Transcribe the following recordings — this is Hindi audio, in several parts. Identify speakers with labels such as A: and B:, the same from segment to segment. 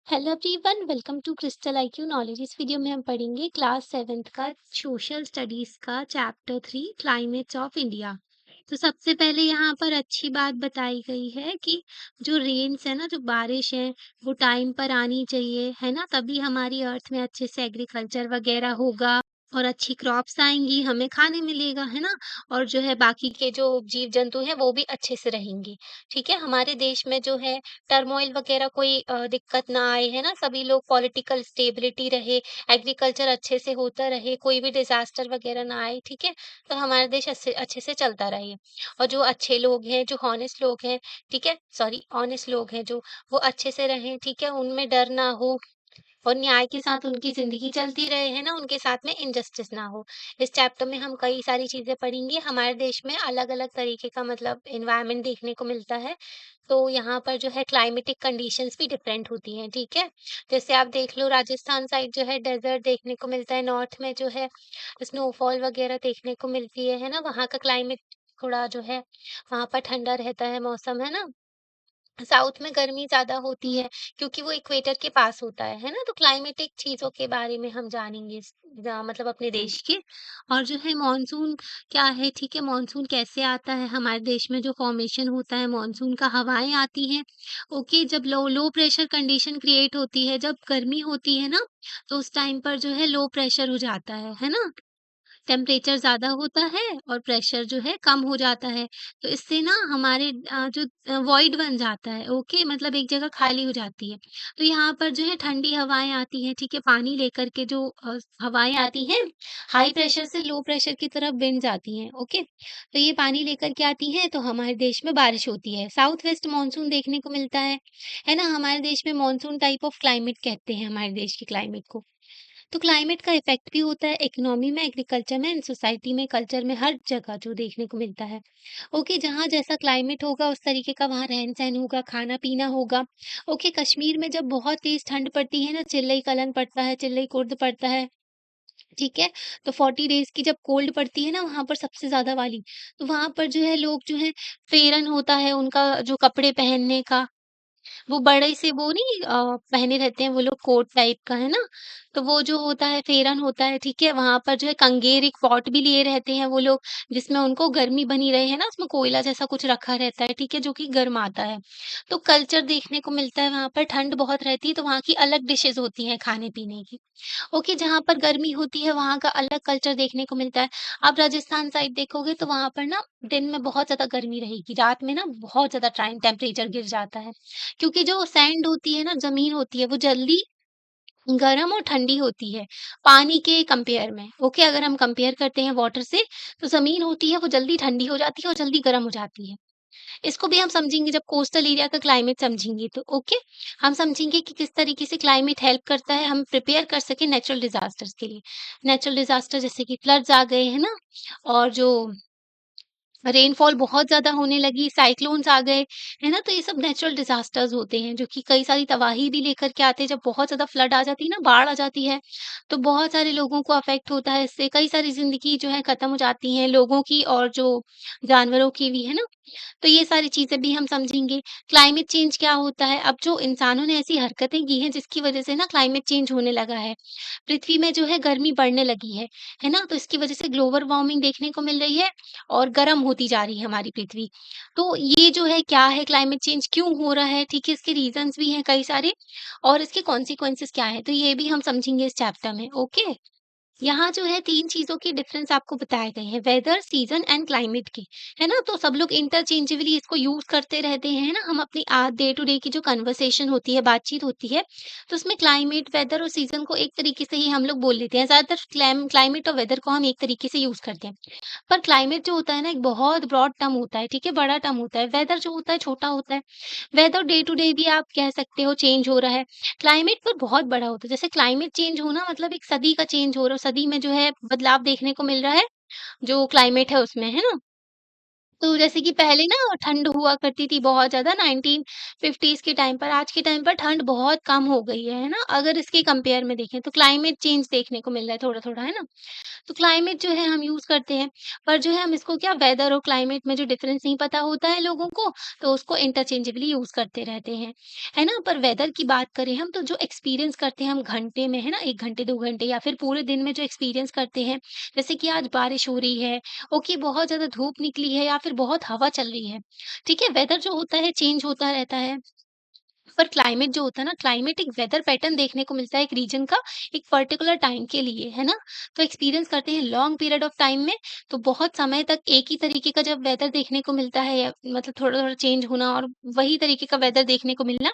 A: Hello everyone, welcome to Crystal IQ knowledge. इस वीडियो में हम पढ़ेंगे क्लास 7th का सोशल स्टडीज का चैप्टर 3 क्लाइमेट्स ऑफ इंडिया। तो सबसे पहले यहाँ पर अच्छी बात बताई गई है कि जो रेन्स है ना, जो बारिश है, वो टाइम पर आनी चाहिए, है ना। तभी हमारी अर्थ में अच्छे से एग्रीकल्चर वगैरह होगा और अच्छी क्रॉप्स आएंगी, हमें खाने मिलेगा, है ना। और जो है बाकी के जो जीव जंतु हैं वो भी अच्छे से रहेंगे। ठीक है, हमारे देश में जो है टर्मोइल वगैरह कोई दिक्कत ना आए, है ना? सभी लोग पॉलिटिकल स्टेबिलिटी रहे, एग्रीकल्चर अच्छे से होता रहे, कोई भी डिज़ास्टर वगैरह ना आए, ठीक है? तो हमारा देश अच्छे अच्छे से चलता रहे। और जो अच्छे लोग हैं, जो हॉनेस्ट लोग हैं, ठीक है? सॉरी, ऑनेस्ट लोग हैं जो, वो अच्छे से रहें, ठीक है? उनमें डर ना हो और न्याय के साथ उनकी ज़िंदगी चलती रहे, है ना? उनके साथ में इनजस्टिस ना हो। इस चैप्टर में हम कई सारी चीज़ें पढ़ेंगे। हमारे देश में अलग-अलग तरीके का मतलब एनवायरनमेंट देखने को मिलता है। तो यहाँ पर जो है क्लाइमेटिक कंडीशंस भी डिफरेंट होती हैं, ठीक है? जैसे आप देख लो, राजस्थान साइड जो है डेज़र्ट देखने को मिलता है, नॉर्थ में जो है स्नोफॉल वगैरह देखने को मिलती है ना? वहाँ का क्लाइमेट थोड़ा जो है वहाँ पर ठंडा रहता है मौसम, है ना? साउथ में गर्मी ज़्यादा होती है क्योंकि वो इक्वेटर के पास होता है ना? तो क्लाइमेटिक चीज़ों के बारे में हम जानेंगे मतलब अपने देश के। और जो है मॉनसून क्या है, ठीक है? मॉनसून कैसे आता है हमारे देश में, जो फॉर्मेशन होता है मॉनसून का, हवाएँ आती हैं, ओके। जब लो लो प्रेशर कंडीशन क्रिएट होती है, जब गर्मी होती है ना, तो उस टाइम पर जो है लो प्रेशर हो जाता है ना? टेम्परेचर ज़्यादा होता है और प्रेशर जो है कम हो जाता है। तो इससे ना हमारे जो वॉइड बन जाता है, ओके, मतलब एक जगह खाली हो जाती है। तो यहाँ पर जो है ठंडी हवाएँ आती हैं, ठीक है? पानी लेकर के जो हवाएँ आती हैं, हाई प्रेशर से लो प्रेशर की तरफ विंड्स आती हैं, ओके? तो ये पानी लेकर के आती हैं, तो हमारे देश में बारिश होती है। साउथ वेस्ट मानसून देखने को मिलता है ना? हमारे देश में मानसून टाइप ऑफ क्लाइमेट कहते हैं हमारे देश के क्लाइमेट को। तो क्लाइमेट का इफ़ेक्ट भी होता है इकोनॉमी में, एग्रीकल्चर में एंड सोसाइटी में, कल्चर में, हर जगह जो देखने को मिलता है। ओके, जहाँ जैसा क्लाइमेट होगा उस तरीके का वहाँ रहन-सहन होगा, खाना-पीना होगा। ओके, कश्मीर में जब बहुत तेज़ ठंड पड़ती है ना, चिल्लई-कलन पड़ता है, चिल्लई-कुर्द पड़ता है, ठीक है? तो 40 डेज़ की जब कोल्ड पड़ती है ना वहाँ पर सबसे ज़्यादा वाली, तो वहाँ पर जो है लोग जो है फेरन होता है उनका जो कपड़े पहनने का, वो बड़े से वो नहीं पहने रहते हैं वो लोग कोट टाइप का, है ना? तो वो जो होता है फेरन होता है, ठीक है? वहाँ पर जो है कंगेर एक पॉट भी लिए रहते हैं वो लोग, जिसमें उनको गर्मी बनी रहे, है ना? उसमें कोयला जैसा कुछ रखा रहता है, ठीक है? जो कि गरमाता है। तो कल्चर देखने को मिलता है वहाँ पर, ठंड बहुत रहती है तो वहाँ की अलग डिशेज़ होती हैं खाने-पीने की। ओके, जहाँ पर गर्मी होती है वहाँ का अलग कल्चर देखने को मिलता है। आप राजस्थान साइड देखोगे तो वहाँ पर ना दिन में बहुत ज़्यादा गर्मी रहेगी, रात में ना बहुत ज़्यादा टाइम टेम्परेचर गिर जाता है। क्योंकि जो सैंड होती है ना, ज़मीन होती है, वो जल्दी गरम और ठंडी होती है, पानी के कंपेयर में। ओके, अगर हम कंपेयर करते हैं वाटर से, तो ज़मीन होती है वो जल्दी ठंडी हो जाती है और जल्दी गरम हो जाती है। इसको भी हम समझेंगे जब कोस्टल एरिया का क्लाइमेट समझेंगे तो, ओके। हम समझेंगे कि किस तरीके से क्लाइमेट हेल्प करता है हम प्रिपेयर कर सकें नेचुरल डिज़ास्टर्स के लिए। नेचुरल डिज़ास्टर जैसे कि फ्लड्स आ गए, है ना? और जो रेनफॉल बहुत ज़्यादा होने लगी, साइक्लोन्स आ गए, है ना? तो ये सब नेचुरल डिज़ास्टर्स होते हैं, जो कि कई सारी तबाही भी लेकर के आते हैं। जब बहुत ज़्यादा फ्लड आ जाती है ना, बाढ़ आ जाती है, तो बहुत सारे लोगों को अफ़ेक्ट होता है इससे, कई सारी ज़िंदगी जो है ख़त्म हो जाती हैं, लोगों की और जो जानवरों की भी, है ना? तो ये सारी चीज़ें भी हम समझेंगे। क्लाइमेट चेंज क्या होता है? अब जो इंसानों ने ऐसी हरकतें की हैं, जिसकी वज़ह से ना क्लाइमेट चेंज होने लगा है। पृथ्वी में जो है गर्मी बढ़ने लगी है ना? तो इसकी वज़ह से ग्लोबल वार्मिंग देखने को मिल रही है और गर्म होती जा रही है हमारी पृथ्वी। तो ये जो है क्या है, क्लाइमेट चेंज क्यों हो रहा है, ठीक है? इसके रीज़न्स भी हैं कई सारे और इसके कॉन्सिक्वेंसेज़ क्या हैं, तो ये भी हम समझेंगे इस चैप्टर में, ओके? यहाँ जो है 3 चीज़ों के डिफरेंस आपको बताए गए हैं, वेदर, सीज़न एंड क्लाइमेट के, है ना? तो सब लोग इंटरचेंजेबली इसको यूज़ करते रहते हैं, है ना? हम अपनी डे टू डे की जो कन्वर्सेशन होती है, बातचीत होती है, तो उसमें क्लाइमेट, वेदर और सीज़न को एक तरीके से ही हम लोग बोल लेते हैं। ज़्यादातर क्लाइमेट और वेदर को हम एक तरीके से यूज़ करते हैं। पर क्लाइमेट जो होता है ना, एक बहुत ब्रॉड टर्म होता है, ठीक है? बड़ा टर्म होता है। वेदर जो होता है, छोटा होता है। वेदर डे टू डे भी आप कह सकते हो चेंज हो रहा है। क्लाइमेट पर बहुत बड़ा होता है। जैसे क्लाइमेट चेंज होना मतलब एक सदी का चेंज हो रहा है, सदी में जो है बदलाव देखने को मिल रहा है, जो क्लाइमेट है उसमें, है ना? तो जैसे कि पहले ना ठंड हुआ करती थी बहुत ज़्यादा 1950s के टाइम पर, आज के टाइम पर ठंड बहुत कम हो गई है ना? अगर इसके कंपेयर में देखें तो क्लाइमेट चेंज देखने को मिल रहा है थोड़ा-थोड़ा, है ना? तो क्लाइमेट जो है हम यूज़ करते हैं, पर जो है हम इसको क्या वेदर और क्लाइमेट में जो डिफरेंस नहीं पता होता है लोगों को, तो उसको इंटरचेंजेबली यूज़ करते रहते हैं, है ना? पर वेदर की बात करें हम तो जो एक्सपीरियंस करते हैं हम घंटे में, है ना? 1 घंटे, 2 घंटे या फिर पूरे दिन में जो एक्सपीरियंस करते हैं, जैसे कि आज बारिश हो रही है, ओके बहुत ज़्यादा धूप निकली है या फिर बहुत हवा चल रही है, ठीक है? वेदर जो होता है चेंज होता रहता है। पर क्लाइमेट जो होता है ना, क्लाइमेट एक वेदर पैटर्न देखने को मिलता है एक रीजन का, एक पर्टिकुलर टाइम के लिए, है ना? तो एक्सपीरियंस करते हैं लॉन्ग पीरियड ऑफ टाइम में, तो बहुत समय तक एक ही तरीके का जब वेदर देखने को मिलता है या मतलब थोड़ा-थोड़ा चेंज होना और वही तरीके का वेदर देखने को मिलना,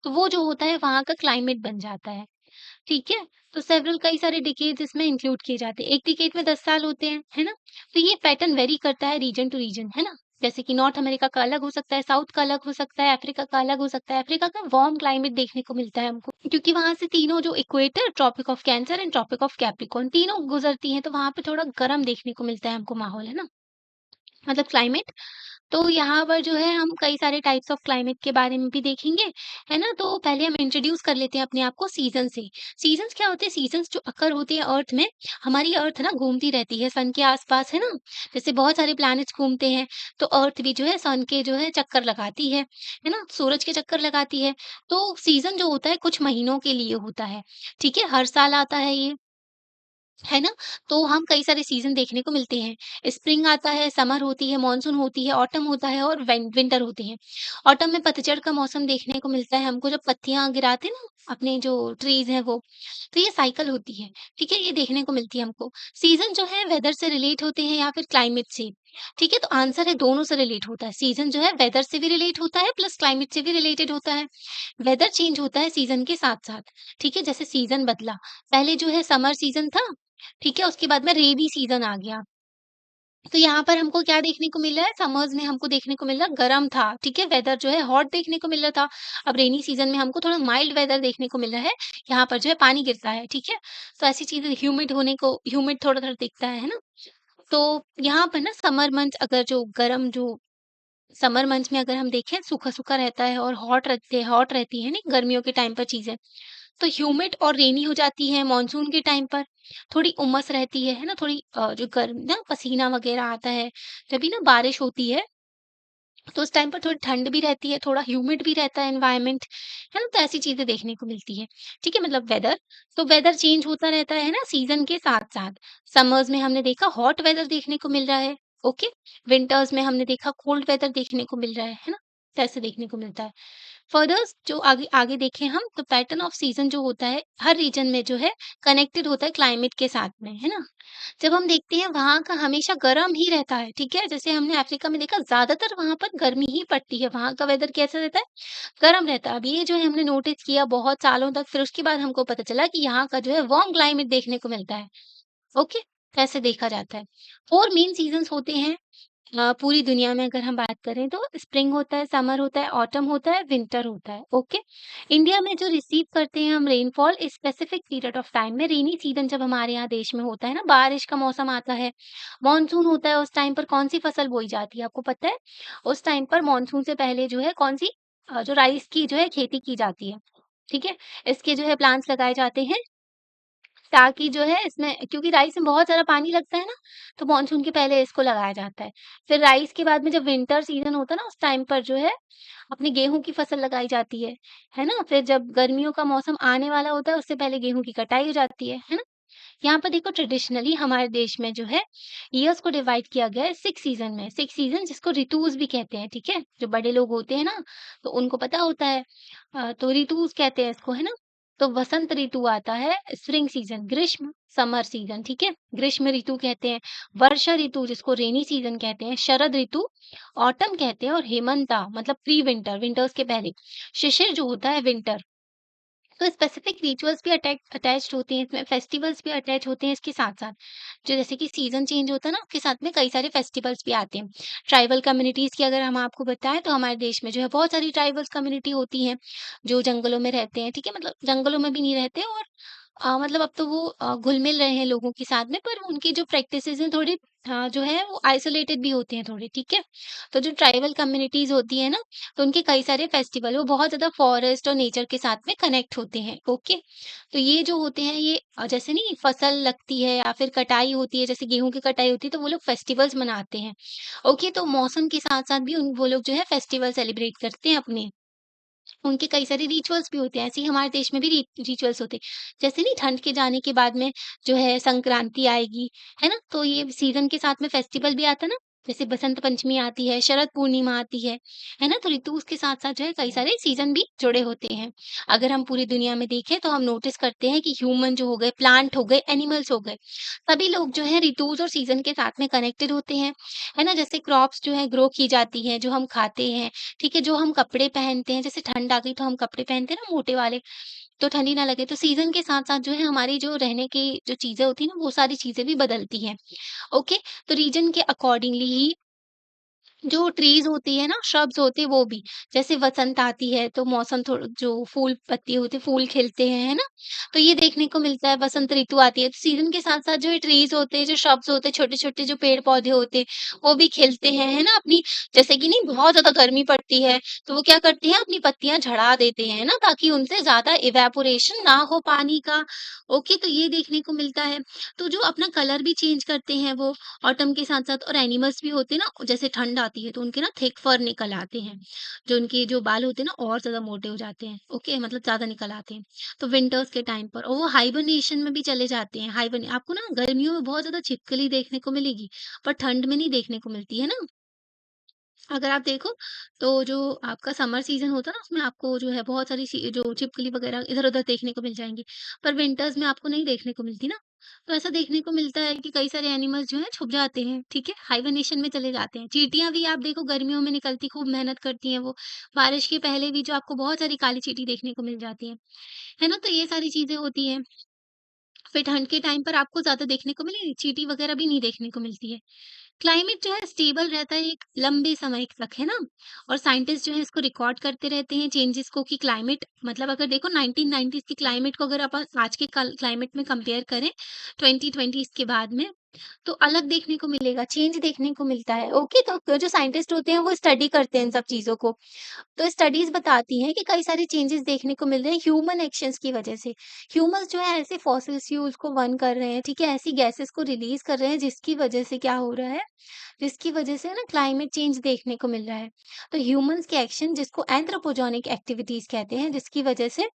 A: तो वो जो होता है वहाँ का क्लाइमेट बन जाता है। ठीक है? तो सेवरल कई सारे डिकेड्स इसमें इंक्लूड किए जाते हैं। एक डिकेड में 10 साल होते हैं, है ना? तो ये पैटर्न वेरी करता है रीजन टू रीजन, है ना? जैसे कि नॉर्थ अमेरिका का अलग हो सकता है, साउथ का अलग हो सकता है, अफ्रीका का अलग हो सकता है। अफ्रीका का वार्म क्लाइमेट देखने को मिलता है हमको, क्योंकि वहाँ से तीनों जो equator, Tropic of Cancer and Tropic of Capricorn तीनों गुजरती हैं, तो वहाँ पे थोड़ा गर्म देखने को मिलता है हमको माहौल, है ना? मतलब क्लाइमेट। तो यहाँ पर जो है हम कई सारे टाइप्स ऑफ क्लाइमेट के बारे में भी देखेंगे, है ना? तो पहले हम इंट्रोड्यूस कर लेते हैं अपने आप को सीज़न से। सीज़न्स क्या होते हैं? सीज़न्स जो अकर होते हैं अर्थ में, हमारी अर्थ ना घूमती रहती है सन के आस-पास, है ना? जैसे बहुत सारे प्लैनेट्स घूमते हैं, तो अर्थ भी जो है सन के जो है चक्कर लगाती है ना? सूरज के चक्कर लगाती है। तो सीज़न जो होता है कुछ महीनों के लिए होता है, ठीक है? हर साल आता है ये। है ना? तो हम कई सारे सीज़न देखने को मिलते हैं। स्प्रिंग आता है, समर होती है, मानसून होती है, ऑटम होता है और विंटर होते हैं। ऑटम में पतझड़ का मौसम देखने को मिलता है हमको जब पत्तियाँ गिराते हैं ना, अपने जो ट्रीज़ हैं वो। तो ये साइकिल होती है, ठीक है? ये देखने को मिलती है हमको। सीज़न जो है वेदर से रिलेट होते हैं या फिर क्लाइमेट से, ठीक है? तो आंसर है दोनों से रिलेट होता है। सीज़न जो है वेदर से भी रिलेट होता है प्लस क्लाइमेट से भी रिलेटेड होता है। वेदर चेंज होता है सीज़न के साथ-साथ, ठीक है? जैसे सीज़न बदला, पहले जो है समर सीज़न था, ठीक है? उसके बाद में रेनी सीज़न आ गया। तो यहाँ पर हमको क्या देखने को मिला है, समर्स में हमको देखने को मिला गरम था, ठीक है? वेदर जो है हॉट देखने को मिल रहा था। अब रेनी सीज़न में हमको थोड़ा माइल्ड वेदर देखने को मिल रहा है, यहाँ पर जो है पानी गिरता है, ठीक है? तो ऐसी चीज़ें ह्यूमिड थोड़ा-थोड़ा दिखता है ना? तो यहाँ पर ना समर मंथ्स अगर जो गरम जो समर मंथ्स में अगर हम देखें सूखा-सूखा रहता है और हॉट रहती है ना गर्मियों के टाइम पर चीज़ें। तो ह्यूमिड और रेनी हो जाती है मॉनसून के टाइम पर, थोड़ी उमस रहती है ना? थोड़ी जो गर्म ना पसीना वगैरह आता है, जब भी ना बारिश होती है, तो उस टाइम पर थोड़ी ठंड भी रहती है, थोड़ा ह्यूमिड भी रहता है एनवायरनमेंट, है ना? तो ऐसी चीज़ें देखने को मिलती है, ठीक है? मतलब वेदर, तो वेदर चेंज होता रहता है ना सीज़न के साथ-साथ। समर्स में हमने देखा हॉट वेदर देखने को मिल रहा है, ओके? विंटर्स में हमने देखा कोल्ड वेदर देखने को मिल रहा है ना? तो ऐसे देखने को मिलता है। फर्दर जो आगे आगे देखें हम तो पैटर्न ऑफ सीज़न जो होता है, हर रीजन में जो है कनेक्टेड होता है क्लाइमेट के साथ में, है ना? जब हम देखते हैं वहाँ का हमेशा गर्म ही रहता है, ठीक है? जैसे हमने अफ्रीका में देखा ज़्यादातर वहाँ पर गर्मी ही पड़ती है, वहाँ का वेदर कैसा रहता है? गर्म रहता है। अब ये जो है हमने नोटिस किया बहुत सालों तक फिर उसके बाद हमको पता चला कि यहाँ का जो है वार्म क्लाइमेट देखने को मिलता है, ओके? ऐसे देखा जाता है। 4 मेन सीज़न्स होते हैं पूरी दुनिया में अगर हम बात करें तो स्प्रिंग होता है, समर होता है, ऑटम होता है, विंटर होता है, ओके? इंडिया में जो रिसीव करते हैं हम rainfall specific period of time में रेनी सीज़न जब हमारे यहाँ देश में होता है ना, बारिश का मौसम आता है, मानसून होता है, उस टाइम पर कौन-सी फसल बोई जाती है, आपको पता है? उस टाइम पर मानसून से पहले जो है कौन-सी जो राइस की जो है खेती की जाती है, ठीक है? इसके जो है प्लांट्स लगाए जाते हैं ताकि जो है इसमें क्योंकि राइस में बहुत ज़्यादा पानी लगता है ना, तो मानसून के पहले इसको लगाया जाता है। फिर राइस के बाद में जब विंटर सीज़न होता है ना, उस टाइम पर जो है अपनी गेहूँ की फसल लगाई जाती है ना? फिर जब गर्मियों का मौसम आने वाला होता है, उससे पहले गेहूँ की कटाई हो जाती है ना? यहाँ पर देखो ट्रेडिशनली हमारे देश में जो है ईयर्स को डिवाइड किया गया है 6 सीज़न में। 6 सीज़न जिसको ऋतुस भी कहते हैं, ठीक है? जो बड़े लोग होते हैं ना, तो उनको पता होता है। तो ऋतुस कहते हैं इसको, है ना? तो वसंत ऋतु आता है, स्प्रिंग सीज़न, ग्रीष्म, समर सीज़न, ठीक है? ग्रीष्म ऋतु कहते हैं, वर्षा ऋतु जिसको रेनी सीज़न कहते हैं, शरद ऋतु, ऑटम कहते हैं और हेमंता मतलब प्री विंटर, विंटर्स के पहले, शिशिर जो होता है विंटर। तो स्पेसिफिक रिचुअल्स भी अटैच्ड होते हैं इसमें, फेस्टिवल्स भी अटैच होते हैं इसके साथ-साथ। जो जैसे कि सीज़न चेंज होता है ना, उसके साथ में कई सारे फेस्टिवल्स भी आते हैं। ट्राइबल कम्युनिटीज़ की अगर हम आपको बताएँ तो हमारे देश में जो है बहुत सारी ट्राइबल्स कम्युनिटी होती हैं, जो जंगलों में रहते हैं, ठीक है? मतलब जंगलों में भी नहीं रहते और मतलब अब तो वो घुल-मिल रहे हैं लोगों के साथ में, पर उनकी जो प्रैक्टिसेज़ हैं थोड़ी जो है वो आइसोलेटेड भी होते हैं थोड़े, ठीक है? तो जो ट्राइबल कम्युनिटीज़ होती हैं ना, तो उनके कई सारे फेस्टिवल वो बहुत ज़्यादा फॉरेस्ट और नेचर के साथ में कनेक्ट होते हैं, ओके? तो ये जो होते हैं ये जैसे नहीं फसल लगती है या फिर कटाई होती है, जैसे गेहूँ की कटाई होती है तो वो लोग फेस्टिवल्स मनाते हैं, ओके? तो मौसम के साथ-साथ भी उन वो लोग जो है फेस्टिवल सेलिब्रेट करते हैं अपने। उनके कई सारे रिचुअल्स भी होते हैं, ऐसे ही हमारे देश में भी रिचुअल्स होते हैं। जैसे नहीं ठंड के जाने के बाद में जो है संक्रांति आएगी, है ना? तो ये सीज़न के साथ में फेस्टिवल भी आता है ना, जैसे बसंत पंचमी आती है, शरद पूर्णिमा आती है ना? तो ऋतु के साथ-साथ जो है कई सारे सीज़न भी जुड़े होते हैं। अगर हम पूरी दुनिया में देखें तो हम नोटिस करते हैं कि ह्यूमन जो हो गए, प्लांट हो गए, एनिमल्स हो गए, सभी लोग जो है ऋतुज़ और सीज़न के साथ में कनेक्टेड होते हैं, है ना? जैसे क्रॉप्स जो है ग्रो की जाती हैं, जो हम खाते हैं, ठीक है, जो हम कपड़े पहनते हैं, जैसे ठंड आ गई तो हम कपड़े पहनते हैं ना मोटे वाले, तो ठंडी ना लगे, तो सीज़न के साथ-साथ जो है हमारी जो रहने की जो चीज़ें होती हैं ना, वो सारी चीज़ें भी बदलती हैं। ओके? तो रीजन के अकॉर्डिंगली ही जो ट्रीज़ होती है ना, श्रब्स होते हैं वो भी। जैसे वसंत आती है तो मौसम जो फूल पत्ती होती है, फूल खिलते हैं, है ना? तो ये देखने को मिलता है, बसंत ऋतु आती है, तो सीज़न के साथ-साथ जो है ट्रीज़ होते हैं, जो श्रब्स होते हैं, छोटे-छोटे जो पेड़-पौधे होते हैं, वो भी खिलते हैं, है ना? अपनी जैसे कि नहीं बहुत ज़्यादा गर्मी पड़ती है, तो वो क्या करते हैं अपनी पत्तियाँ झड़ा देते हैं, है ना? ताकि उनसे ज़्यादा इवेपोरेशन ना हो पानी का। ओके, तो ये देखने को मिलता है। तो जो अपना कलर भी चेंज करते हैं वो ऑटम के साथ-साथ, और एनिमल्स भी होते हैं ना, जैसे ठंड आती है तो उनके ना थिक फर निकल आते हैं। जो उनके जो बाल होते हैं ना और ज़्यादा मोटे हो जाते हैं, ओके? मतलब ज़्यादा निकल आते हैं। तो विंटर्स के टाइम पर और वो हाइबरनेशन में भी चले जाते हैं। हाइबरने आपको ना गर्मियों में बहुत ज़्यादा छिपकली देखने को मिलेगी, पर ठंड में नहीं देखने को मिलती, है ना? अगर आप देखो तो जो आपका समर सीज़न होता है ना, उसमें आपको जो है बहुत सारी जो छिपकली वगैरह इधर-उधर देखने को मिल जाएँगी। पर विंटर्स में आपको नहीं देखने को मिलती ना। तो ऐसा देखने को मिलता है कि कई सारे एनिमल्स जो हैं छुप जाते हैं, ठीक है? हाइबरनेशन में चले जाते हैं। चींटियाँ भी आप देखो गर्मियों में निकलती, खूब मेहनत करती हैं वो। बारिश के पहले भी जो आपको बहुत सारी काली चींटी देखने को मिल जाती हैं। है ना? तो ये सारी चीज़ें होती हैं। फिर ठंड के टाइम पर आपको ज़्यादा देखने को मिलेगी, चींटी वगैरह भी नहीं देखने को मिलती है। क्लाइमेट जो है स्टेबल रहता है एक लंबे समय तक, है ना? और साइंटिस्ट जो है इसको रिकॉर्ड करते रहते हैं चेंजेस को, कि क्लाइमेट मतलब अगर देखो 1990s की क्लाइमेट को अगर अपन आज के क्लाइमेट में कंपेयर करें 2020s के बाद में, तो अलग देखने को मिलेगा, चेंज देखने को मिलता है। ओके, तो जो साइंटिस्ट होते हैं वो स्टडी करते हैं इन सब चीज़ों को। तो स्टडीज़ बताती हैं कि कई सारे चेंजेस देखने को मिल रहे हैं ह्यूमन एक्शंस की वजह से। ह्यूमन्स जो है ऐसे फॉसिल फ्यूल्स को बर्न कर रहे हैं, ठीक है? ऐसी गैसेस को रिलीज़ कर रहे हैं जिसकी वजह से क्या हो रहा है, जिसकी वजह से ना क्लाइमेट चेंज देखने को मिल रहा है। तो ह्यूमन्स के एक्शन जिसको एंथ्रोपोजेनिक एक्टिविटीज़ कहते हैं, जिसकी वजह से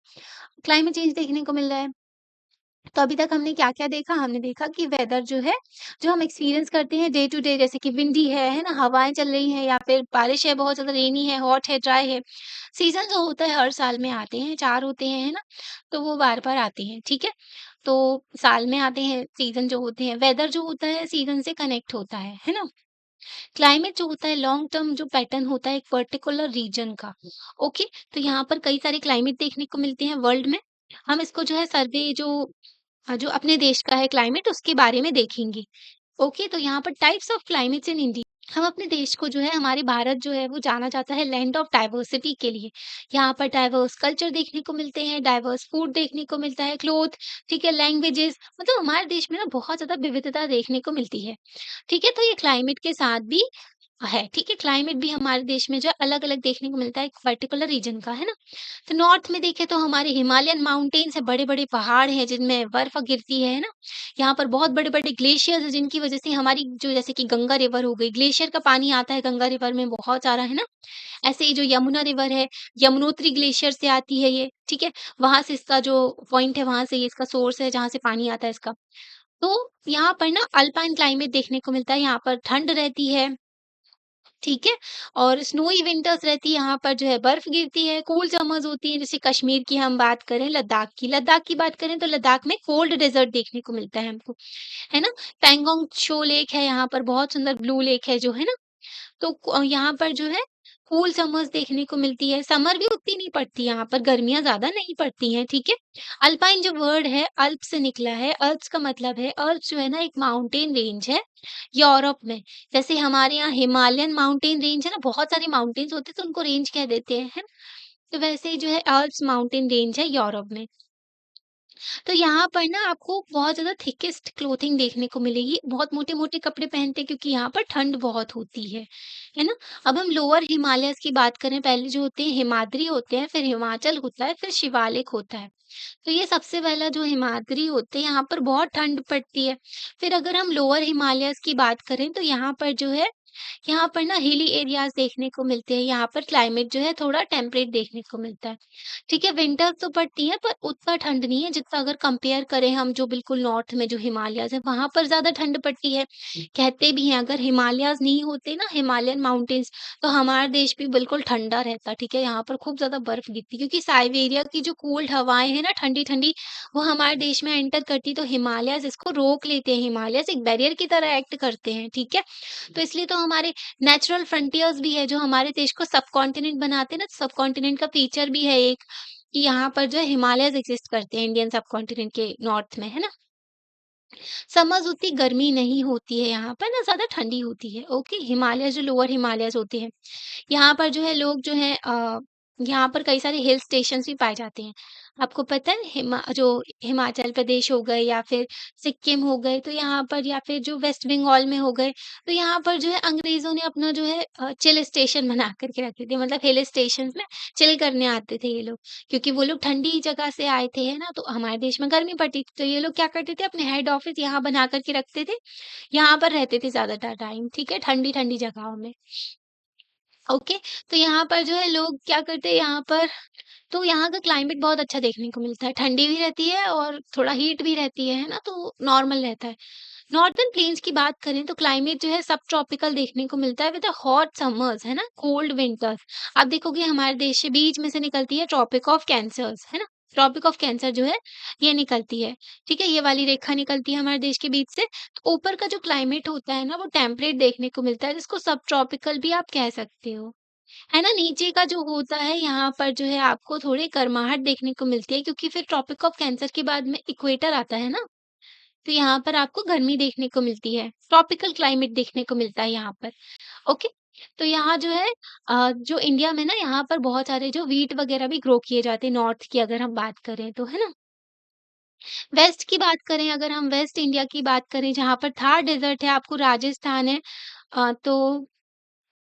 A: क्लाइमेट चेंज देखने को मिल रहा है। तो अभी तक हमने क्या-क्या देखा? हमने देखा कि वेदर जो है, जो हम एक्सपीरियंस करते हैं डे टू डे, जैसे कि विंडी है ना? हवाएँ चल रही हैं या फिर बारिश है, बहुत ज़्यादा रेनी है, हॉट है, ड्राई है। सीज़न जो होता है हर साल में आते हैं, 4 होते हैं, है ना? तो वो बार-बार आते हैं, ठीक है? तो साल में आते हैं सीज़न जो होते हैं, वेदर जो होता है सीज़न से कनेक्ट होता है ना? क्लाइमेट जो होता है लॉन्ग टर्म जो पैटर्न होता है एक पर्टिकुलर रीजन का, ओके? तो यहाँ पर कई सारे क्लाइमेट देखने को मिलते हैं वर्ल्ड में। हम इसको जो है सर्वे जो अपने देश का है क्लाइमेट उसके बारे में देखेंगे। ओके, तो यहाँ पर types of climates in India. हम अपने देश को जो है हमारे भारत जो है वो जाना जाता है लैंड ऑफ डाइवर्सिटी के लिए। यहाँ पर डाइवर्स कल्चर देखने को मिलते हैं, डाइवर्स फूड देखने को मिलता है, क्लोथ, ठीक है, लैंग्वेजेस, मतलब हमारे देश में ना बहुत ज़्यादा विविधता देखने को मिलती है। ठीक है, तो ये क्लाइमेट के साथ भी है, ठीक है? क्लाइमेट भी हमारे देश में जो है अलग-अलग देखने को मिलता है एक पर्टिकुलर रीजन का, है ना? तो नॉर्थ में देखें तो हमारे हिमालयन माउंटेन्स हैं, बड़े-बड़े पहाड़ हैं जिनमें बर्फ गिरती है ना? यहाँ पर बहुत बड़े-बड़े ग्लेशियर्स हैं जिनकी वजह से हमारी जो जैसे कि गंगा रिवर हो गई, ग्लेशियर का पानी आता है गंगा रिवर में बहुत सारा, है ना? ऐसे ही जो यमुना रिवर है, यमुनोत्री ग्लेशियर से आती है ये, ठीक है? वहाँ से इसका जो पॉइंट है वहाँ से ये इसका सोर्स है जहाँ से पानी आता है इसका। तो यहाँ पर ना अल्पाइन क्लाइमेट देखने को मिलता है, यहाँ पर ठंड रहती है, ठीक है? और स्नोई विंटर्स रहती है, यहाँ पर जो है बर्फ गिरती है, कूल समर्स होती हैं, जैसे कश्मीर की हम बात करें, लद्दाख की बात करें तो लद्दाख में कोल्ड डेज़र्ट देखने को मिलता है हमको, है ना? पैंगोंग त्सो लेक है यहाँ पर, बहुत सुंदर ब्लू लेक है जो, है ना? तो यहाँ पर जो है कूल समर्स देखने को मिलती है, समर भी उतनी नहीं पड़ती यहाँ पर, गर्मियाँ ज़्यादा नहीं पड़ती हैं, ठीक है? अल्पाइन जो वर्ड है अल्प से निकला है, अल्प्स का मतलब है अल्प्स जो है ना एक माउंटेन रेंज है यूरोप में। जैसे हमारे यहाँ हिमालयन माउंटेन रेंज है ना, बहुत सारे माउंटेन्स होते हैं तो उनको रेंज कह देते हैं, है ना? तो वैसे ही जो है अल्प्स माउंटेन रेंज है यूरोप में। तो यहाँ पर ना आपको बहुत ज़्यादा थिकेस्ट क्लोथिंग देखने को मिलेगी, बहुत मोटे-मोटे कपड़े पहनते हैं क्योंकि यहाँ पर ठंड बहुत होती है ना? अब हम लोअर हिमालयस की बात करें, पहले जो होते हैं हिमाद्री होते हैं, फिर हिमाचल होता है, फिर शिवालिक होता है। तो ये सबसे पहला जो हिमाद्री होते हैं, यहाँ पर बहुत ठंड पड़ती है। फिर अगर हम लोअर हिमालयस की बात करें, तो यहाँ पर जो है, यहाँ पर ना हिली एरियाज़ देखने को मिलते हैं, यहाँ पर क्लाइमेट जो है थोड़ा टेम्परेट देखने को मिलता है। ठीक है, विंटर्स तो पड़ती है पर उतना ठंड नहीं है जितना अगर कंपेयर करें हम जो बिल्कुल नॉर्थ में जो हिमालयाज़ है, वहाँ पर ज़्यादा ठंड पड़ती है। कहते भी हैं अगर हिमालयाज़ नहीं होते ना, हिमालयन माउंटेन्स, तो हमारा देश भी बिल्कुल ठंडा रहता, ठीक है? यहाँ पर खूब ज़्यादा बर्फ गिरती क्योंकि साइबेरिया की जो कोल्ड हवाएँ हैं ना ठंडी-ठंडी, वो हमारे देश में एंटर करती तो हिमालयाज़ इसको रोक लेते हैं, हिमालयाज़ एक बैरियर की तरह एक्ट करते हैं, ठीक है? तो इसलिए तो हमारे नेचुरल फ्रंटियर्स भी है जो हमारे देश को सबकॉन्टिनेंट बनाते हैं ना, सबकॉन्टिनेंट का फीचर भी है एक कि यहाँ पर जो है हिमालयज़ एक्सिस्ट करते हैं इंडियन सबकॉन्टिनेंट के नॉर्थ में, है ना? समर्स उतनी गर्मी नहीं होती है यहाँ पर, ना ज़्यादा ठंडी होती है, ओके? हिमालयज़ जो लोअर हिमालयज़ होते हैं, यहाँ पर जो है लोग जो हैं यहाँ पर कई सारे हिल स्टेशंस भी पाए जाते हैं। आपको पता है हिमाचल प्रदेश हो गए या फिर सिक्किम हो गए, तो यहाँ पर या फिर जो वेस्ट बंगाल में हो गए, तो यहाँ पर जो है अंग्रेज़ों ने अपना जो है चिल स्टेशन बना कर के रखे थे। मतलब हिल स्टेशंस में चिल करने आते थे ये लोग, क्योंकि वो लोग ठंडी जगह से आए थे, है ना? तो हमारे देश में गर्मी पड़ती थी, तो ये लोग क्या करते थे अपने हेड ऑफिस यहाँ बना कर के रखते थे। यहाँ पर रहते थे ज़्यादातर टाइम, ठीक है? ठंडी-ठंडी जगहों में। ओके, तो यहाँ पर जो है लोग क्या करते हैं यहाँ पर, तो यहाँ का क्लाइमेट बहुत अच्छा देखने को मिलता है। ठंडी भी रहती है और थोड़ा हीट भी रहती है ना? तो नॉर्मल रहता है। नॉर्दर्न प्लेन्स की बात करें तो क्लाइमेट जो है सब ट्रॉपिकल देखने को मिलता है विद अ हॉट समर्स, है ना? Cold winters. आप देखोगे हमारे देश से बीच में से निकलती है ट्रॉपिक ऑफ कैंसर्स, है ना? ट्रॉपिक ऑफ कैंसर जो है ये निकलती है, ठीक है? ये वाली रेखा निकलती है हमारे देश के बीच से। तो ऊपर का जो क्लाइमेट होता है ना वो टेम्परेट देखने को मिलता है जिसको सब ट्रॉपिकल भी आप कह सकते हो। है ना? नीचे का जो होता है यहाँ पर जो है आपको थोड़ी गर्माहट देखने को मिलती है क्योंकि फिर ट्रॉपिक ऑफ कैंसर के बाद में इक्वेटर आता है ना? तो यहाँ पर आपको गर्मी देखने को मिलती है, ट्रॉपिकल क्लाइमेट देखने को मिलता है यहाँ पर, ओके? तो यहाँ जो है जो इंडिया में ना यहाँ पर बहुत सारे जो व्हीट वगैरह भी ग्रो किए जाते हैं नॉर्थ की अगर हम बात करें तो, है ना? वेस्ट की बात करें अगर हम वेस्ट इंडिया की बात करें जहाँ पर थार डेज़र्ट है, आपको राजस्थान है तो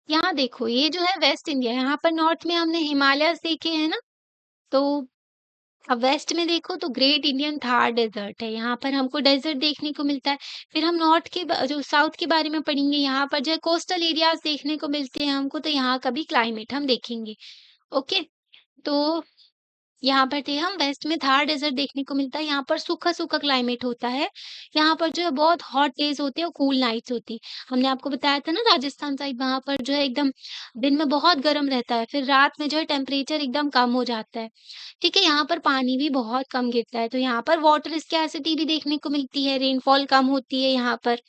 A: यहाँ देखो ये जो है वेस्ट इंडिया, यहाँ पर नॉर्थ में हमने हिमालयस देखे हैं ना, तो अब वेस्ट में देखो तो ग्रेट इंडियन थार डेजर्ट है, यहाँ पर हमको डेजर्ट देखने को मिलता है। फिर हम नॉर्थ के जो साउथ के बारे में पढ़ेंगे, यहाँ पर जो है कोस्टल एरियाज देखने को मिलते हैं हमको, तो यहाँ का भी क्लाइमेट हम देखेंगे। ओके, तो यहाँ पर थे हम वेस्ट में थार डेज़र्ट देखने को मिलता है, यहाँ पर सूखा-सूखा क्लाइमेट होता है। यहाँ पर जो है बहुत हॉट डेज़ होते हैं और कूल नाइट्स होती है। हमने आपको बताया था ना राजस्थान साइड वहाँ पर जो है एकदम दिन में बहुत गर्म रहता है, फिर रात में जो है टेम्परेचर एकदम कम हो जाता है। ठीक है, यहाँ पर पानी भी बहुत कम गिरता है, तो यहाँ पर वाटर स्कैर्सिटी भी देखने को मिलती है, रेनफॉल कम होती है यहाँ पर।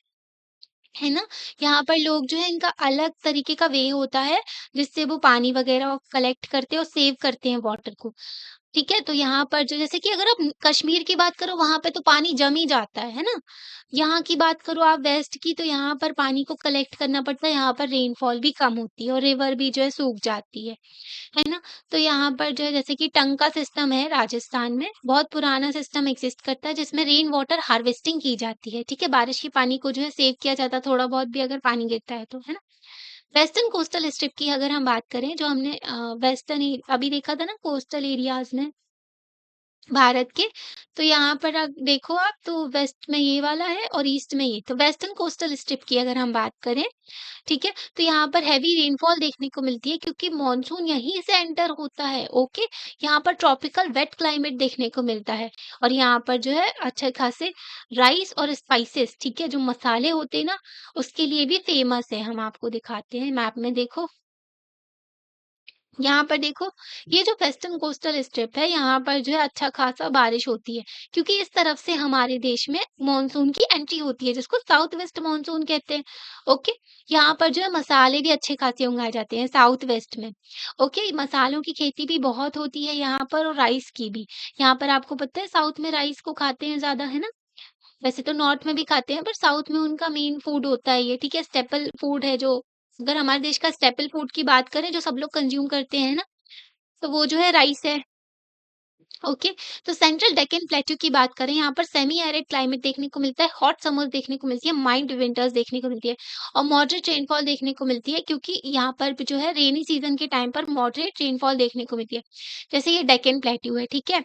A: है ना? यहाँ पर लोग जो है इनका अलग तरीके का वे होता है, जिससे वो पानी वगैरह कलेक्ट करते हैं और सेव करते हैं वाटर को। ठीक है? तो यहाँ पर जो जैसे कि अगर आप कश्मीर की बात करो वहाँ पे तो पानी जम ही जाता है ना? यहाँ की बात करो आप वेस्ट की तो यहाँ पर पानी को कलेक्ट करना पड़ता है, यहाँ पर रेनफॉल भी कम होती है और रिवर भी जो है सूख जाती है ना? तो यहाँ पर जो है जैसे कि टंका सिस्टम है राजस्थान में, बहुत पुराना सिस्टम एक्सिस्ट करता है जिसमें रेन वाटर हार्वेस्टिंग की जाती है, ठीक है? बारिश के पानी को जो है सेव किया जाता है थोड़ा बहुत भी अगर पानी गिरता है तो, है ना? वेस्टर्न कोस्टल स्ट्रिप की अगर हम बात करें जो हमने वेस्टर्न ए अभी देखा था ना कोस्टल एरियाज़ में भारत के, तो यहाँ पर देखो आप तो वेस्ट में ये वाला है और ईस्ट में ये। तो वेस्टर्न कोस्टल स्ट्रिप की अगर हम बात करें, ठीक है? तो यहाँ पर हेवी रेनफॉल देखने को मिलती है क्योंकि मॉनसून यहीं से एंटर होता है, ओके? यहाँ पर ट्रॉपिकल वेट क्लाइमेट देखने को मिलता है और यहाँ पर जो है अच्छे खासे राइस और स्पाइसेस, ठीक है? जो मसाले होते हैं ना, उसके लिए भी फेमस है। हम आपको दिखाते हैं मैप में देखो। यहाँ पर देखो, ये जो वेस्टर्न कोस्टल स्ट्रिप है, यहाँ पर जो है अच्छा खासा बारिश होती है, क्योंकि इस तरफ से हमारे देश में मॉनसून की एंट्री होती है, जिसको साउथ वेस्ट मॉनसून कहते हैं। ओके, यहाँ पर जो है मसाले भी अच्छे खासे उगाए जाते हैं साउथ वेस्ट में। ओके, मसालों की खेती भी बहुत होती है यहाँ पर और राइस की भी। यहाँ पर आपको पता है साउथ में राइस को खाते हैं ज़्यादा, है ना? वैसे तो नॉर्थ में भी खाते हैं, पर साउथ में उनका मेन फूड होता है ये, ठीक है? स्टेपल फूड है जो अगर हमारे देश का स्टेपल फूड की बात करें, जो सब लोग कंज़्यूम करते हैं ना, तो वो जो है राइस है। ओके। तो सेंट्रल डेक्कन प्लेट्यू की बात करें, यहाँ पर सेमी एरिड क्लाइमेट देखने को मिलता है, हॉट समर्स देखने को मिलती है, माइल्ड विंटर्स देखने को मिलती है और मॉडरेट रेनफॉल देखने को मिलती है, क्योंकि यहाँ पर भी जो है रेनी सीजन के टाइम पर मॉडरेट रेनफॉल देखने को मिलती है। जैसे ये डेक्कन प्लेट्यू है, ठीक है?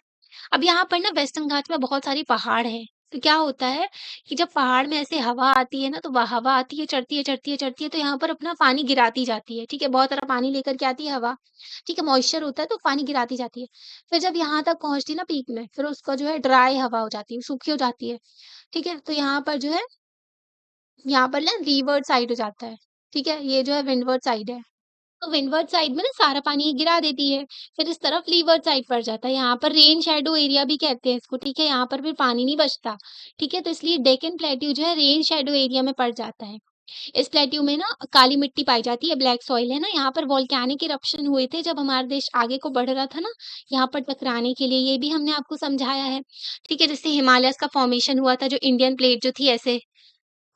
A: अब यहाँ पर ना वेस्टर्न घाट में बहुत सारी पहाड़ हैं, तो क्या होता है कि जब पहाड़ में ऐसे हवा आती है ना, तो वह हवा आती है, चढ़ती है, चढ़ती है, चढ़ती है, तो यहाँ पर अपना पानी गिराती जाती है, ठीक है? बहुत सारा पानी लेकर के आती है हवा, ठीक है? मॉइस्चर होता है, तो पानी गिराती जाती है। फिर जब यहाँ तक पहुँचती है ना पीक में, फिर उसका जो है ड्राई हवा हो जाती है, सूखी हो जाती है, ठीक है? तो यहाँ पर जो है, यहाँ पर ना लीवर्ड साइड हो जाता है, ठीक है? ये जो है विंडवर्ड साइड है। तो विंडवर्ड साइड में ना सारा पानी गिरा देती है, फिर इस तरफ लीवर्ड साइड पड़ जाता है। यहाँ पर रेन शैडो एरिया भी कहते हैं इसको, ठीक है? यहाँ पर फिर पानी नहीं बचता, ठीक है? तो इसलिए डेक्कन प्लेट्यू जो है रेन शैडो एरिया में पड़ जाता है। इस प्लेट्यू में ना काली मिट्टी पाई जाती है, ब्लैक सॉइल है ना, यहाँ पर वोल्केनिक इरप्शन हुए थे जब हमारा देश आगे को बढ़ रहा था ना, यहाँ पर टकराने के लिए, ये भी हमने आपको समझाया है, ठीक है? जैसे हिमालयस का फॉर्मेशन हुआ था, जो इंडियन प्लेट जो थी ऐसे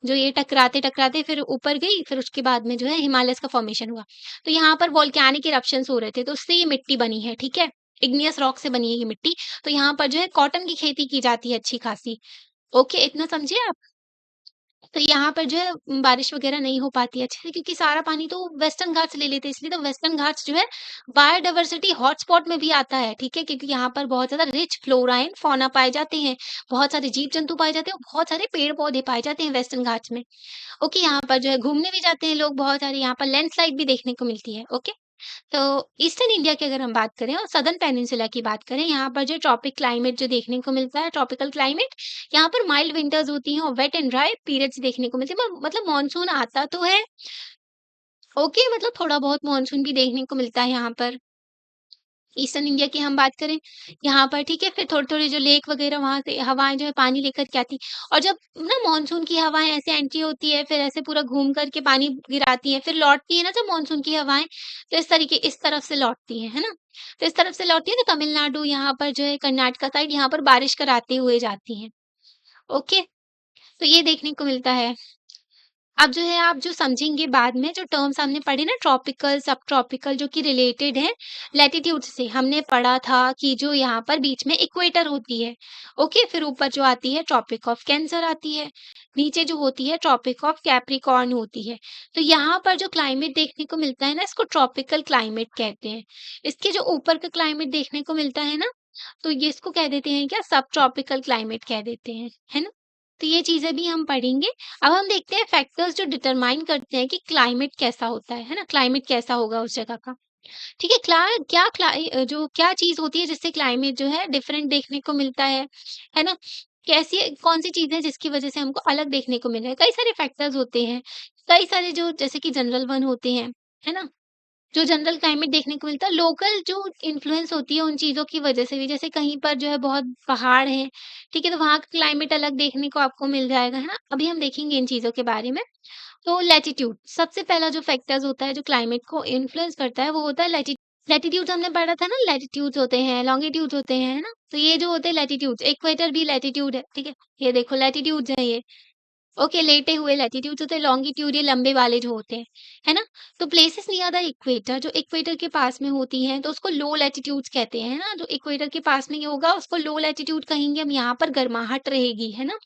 A: जो ये टकराते-टकराते फिर ऊपर गई, फिर उसके बाद में जो है हिमालयस का फॉर्मेशन हुआ। तो यहाँ पर वोल्केनिक इरप्शंस हो रहे थे, तो उससे ये मिट्टी बनी है, ठीक है? इग्नियस रॉक से बनी है ये मिट्टी। तो यहाँ पर जो है कॉटन की खेती की जाती है अच्छी खासी। ओके, इतना समझे आप? तो यहाँ पर जो है बारिश वगैरह नहीं हो पाती है अच्छे से, क्योंकि सारा पानी तो वेस्टर्न घाट से ले लेते हैं, इसलिए तो वेस्टर्न घाट्स जो है बायोडायवर्सिटी हॉटस्पॉट में भी आता है, ठीक है? क्योंकि यहाँ पर बहुत ज़्यादा रिच फ्लोरा एंड फौना पाए जाते हैं, बहुत सारे जीव-जंतु पाए जाते हैं और बहुत सारे पेड़-पौधे पाए जाते हैं वेस्टर्न घाट्स में। ओके, यहाँ पर जो है घूमने भी जाते हैं लोग बहुत सारे, यहाँ पर लैंडस्लाइड भी देखने को मिलती है, ओके। तो ईस्टर्न इंडिया की अगर हम बात करें और सदर्न पेनिनसुला की बात करें, यहाँ पर जो ट्रॉपिक क्लाइमेट जो देखने को मिलता है, ट्रॉपिकल क्लाइमेट, यहाँ पर माइल्ड विंटर्स होती हैं और वेट एंड ड्राई पीरियड्स देखने को मिलते हैं। मतलब मानसून आता तो है, ओके, मतलब थोड़ा बहुत मानसून भी देखने को मिलता है यहाँ पर। ईस्टर्न इंडिया की हम बात करें, यहाँ पर ठीक है, फिर थोड़ी-थोड़ी जो लेक वगैरह वहाँ से हवाएँ जो है पानी लेकर के आती और जब ना मानसून की हवाएँ ऐसे एंट्री होती है, फिर ऐसे पूरा घूम कर के पानी गिराती है, फिर लौटती है ना जब मानसून की हवाएँ, तो इस तरफ से लौटती है ना? तो इस तरफ से लौटती है तो तमिलनाडु यहाँ पर जो है कर्नाटका साइड यहाँ पर बारिश कराते हुए जाती हैं। ओके, तो ये देखने को मिलता है। अब जो है आप जो समझेंगे बाद में जो टर्म्स हमने पढ़े ना ट्रॉपिकल, सब ट्रॉपिकल जो कि रिलेटेड है लैटीट्यूड से। हमने पढ़ा था कि जो यहाँ पर बीच में इक्वेटर होती है, ओके? फिर ऊपर जो आती है ट्रॉपिक ऑफ कैंसर आती है, नीचे जो होती है ट्रॉपिक ऑफ कैप्रिकॉर्न होती है। तो यहाँ पर जो क्लाइमेट देखने को मिलता है ना इसको ट्रॉपिकल क्लाइमेट कहते हैं। इसके जो ऊपर का क्लाइमेट देखने को मिलता है ना, तो ये इसको कह देते हैं क्या सब ट्रॉपिकल क्लाइमेट कह देते हैं, है ना? तो ये चीज़ें भी हम पढ़ेंगे। अब हम देखते हैं फैक्टर्स जो डिटरमाइन करते हैं कि क्लाइमेट कैसा होता है ना? क्लाइमेट कैसा होगा उस जगह का। ठीक है? जो क्या चीज़ होती है जिससे क्लाइमेट जो है डिफरेंट देखने को मिलता है ना? कैसी कौन-सी चीज़ है जिसकी वज़ह से हमको अलग देखने को मिल रहा है? कई सारे फैक्टर्स होते हैं, कई सारे जो जैसे कि जनरल वन होते हैं, है ना? जो जनरल क्लाइमेट देखने को मिलता है, लोकल जो इन्फ्लुएंस होती है उन चीज़ों की वजह से भी, जैसे कहीं पर जो है बहुत पहाड़ हैं, ठीक है? तो वहाँ का क्लाइमेट अलग देखने को आपको मिल जाएगा, है ना? अभी हम देखेंगे इन चीज़ों के बारे में। तो लैटीट्यूड, सबसे पहला जो फैक्टर्स होता है जो क्लाइमेट को इन्फ्लुएंस करता है, वो होता है लैटीट्यूड्स हमने पढ़ा था ना, लैटीट्यूड्स होते हैं, लॉन्गिट्यूड्स होते हैं, है ना? तो ये जो होते हैं लैटीट्यूड्स, इक्वेटर भी लैटीट्यूड है, ठीक है? ये देखो लैटीट्यूड्स हैं ये। ओके, लेटे हुए लैटीट्यूड्स होते हैं, लॉन्गिट्यूड ये लंबे वाले जो होते हैं, है ना? तो प्लेसेस नियर द इक्वेटर जो इक्वेटर के पास में होती हैं, तो उसको लो लैटीट्यूड्स कहते हैं, है ना? जो इक्वेटर के पास में ये होगा उसको लो लैटीट्यूड कहेंगे हम, यहाँ पर गर्माहट रहेगी, है ना?